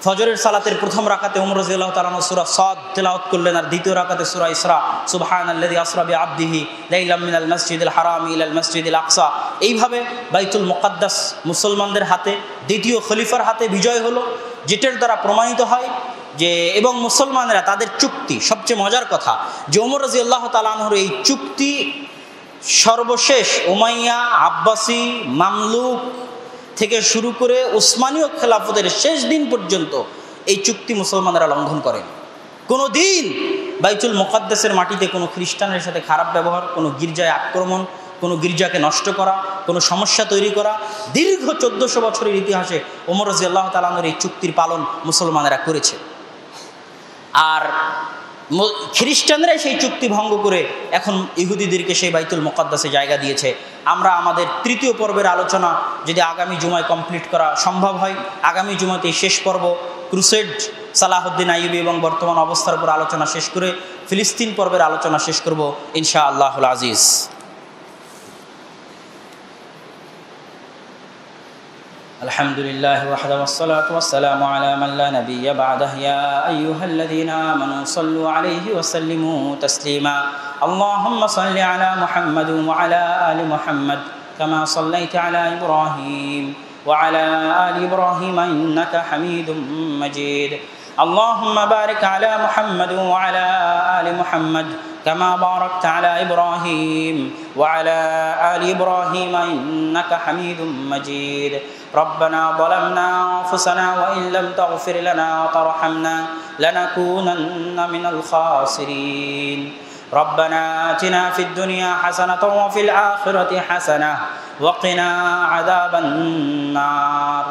ফজরের সালাতের প্রথম রাকাতে ওমর রাদিয়াল্লাহু তাআলা সূরা সাদ তেলাওয়াত করলেন, আর দ্বিতীয় রাকাতে সূরা ইসরা, সুবহানাল্লাযী আসরা বিআবদিহি লাইলাম মিনাল মাসজিদিল হারামি ইলাল মাসজিদিল আকসা। এইভাবে বাইতুল মুকাদ্দাস মুসলমানদের হাতে, দ্বিতীয় খলিফার হাতে বিজয় হলো, যেটার দ্বারা প্রমাণিত হয় যে এবং মুসলমানেরা তাদের চুক্তি, সবচেয়ে মজার কথা যে ওমর রাদিয়াল্লাহু তাআলা আনহুর এই চুক্তি সর্বশেষ উমাইয়া, আব্বাসি, মামলুক থেকে শুরু করে উসমানীয় খেলাফতের শেষ দিন পর্যন্ত এই চুক্তি মুসলমানেরা লঙ্ঘন করেন। কোনো দিন বাইতুল মুকাদ্দাসের মাটিতে কোনো খ্রিস্টানের সাথে খারাপ ব্যবহার, কোনো গির্জায় আক্রমণ, কোনো গির্জাকে নষ্ট করা, কোনো সমস্যা তৈরি করা, দীর্ঘ 1400 বছরের ইতিহাসে ওমর রাদিয়াল্লাহু তাআলা আনহুর এই চুক্তির পালন মুসলমানেরা করেছে। আর খ্রিস্টানরাই সেই চুক্তি ভঙ্গ করে এখন ইহুদিদেরকে সেই বাইতুল মুকাদ্দাসে জায়গা দিয়েছে। আমরা আমাদের তৃতীয় পর্বের আলোচনা যদি আগামী জুমায় কমপ্লিট করা সম্ভব হয়, আগামী জুমাতে শেষ পর্ব ক্রুসেড, সালাহুদ্দিন আইয়ুবী এবং বর্তমান অবস্থার উপর আলোচনা শেষ করে ফিলিস্তিন পর্বের আলোচনা শেষ করব ইনশাআল্লাহুল আজিজ। الحمد لله وحده والصلاة والسلام على من لا نبي بعده يا أيها الذين آمنوا صلوا عليه وسلموا تسليما اللهم صل على محمد وعلى آل محمد كما صليت على إبراهيم وعلى آل إبراهيم إنك حميد مجيد اللهم بارك على محمد وعلى آل محمد كما باركت على إبراهيم وعلى آل إبراهيم إنك حميد مجيد ربنا ظلمنا أنفسنا وإن لم تغفر لنا وترحمنا لنكونن من الخاسرين ربنا آتنا في الدنيا حسنة وفي الآخرة حسنة وقنا عذاب النار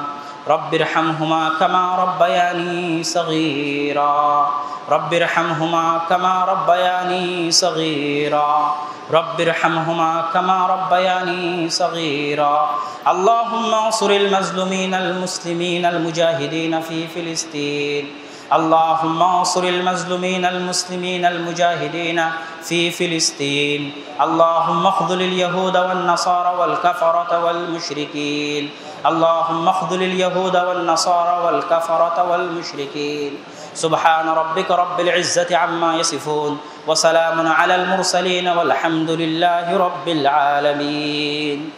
رب ارحمهما كما ربياني صغيرا رب ارحمهما كما ربياني صغيرا رب ارحمهما كما ربياني صغيرا اللهم انصر المظلومين المسلمين المجاهدين في فلسطين اللهم انصر المظلومين المسلمين المجاهدين في فلسطين اللهم اخذل اليهود والنصارى والكفرة والمشركين اللهم اخذل اليهود والنصارى والكفرة والمشركين سبحان ربك رب العزة عما يصفون وسلام على المرسلين والحمد لله رب العالمين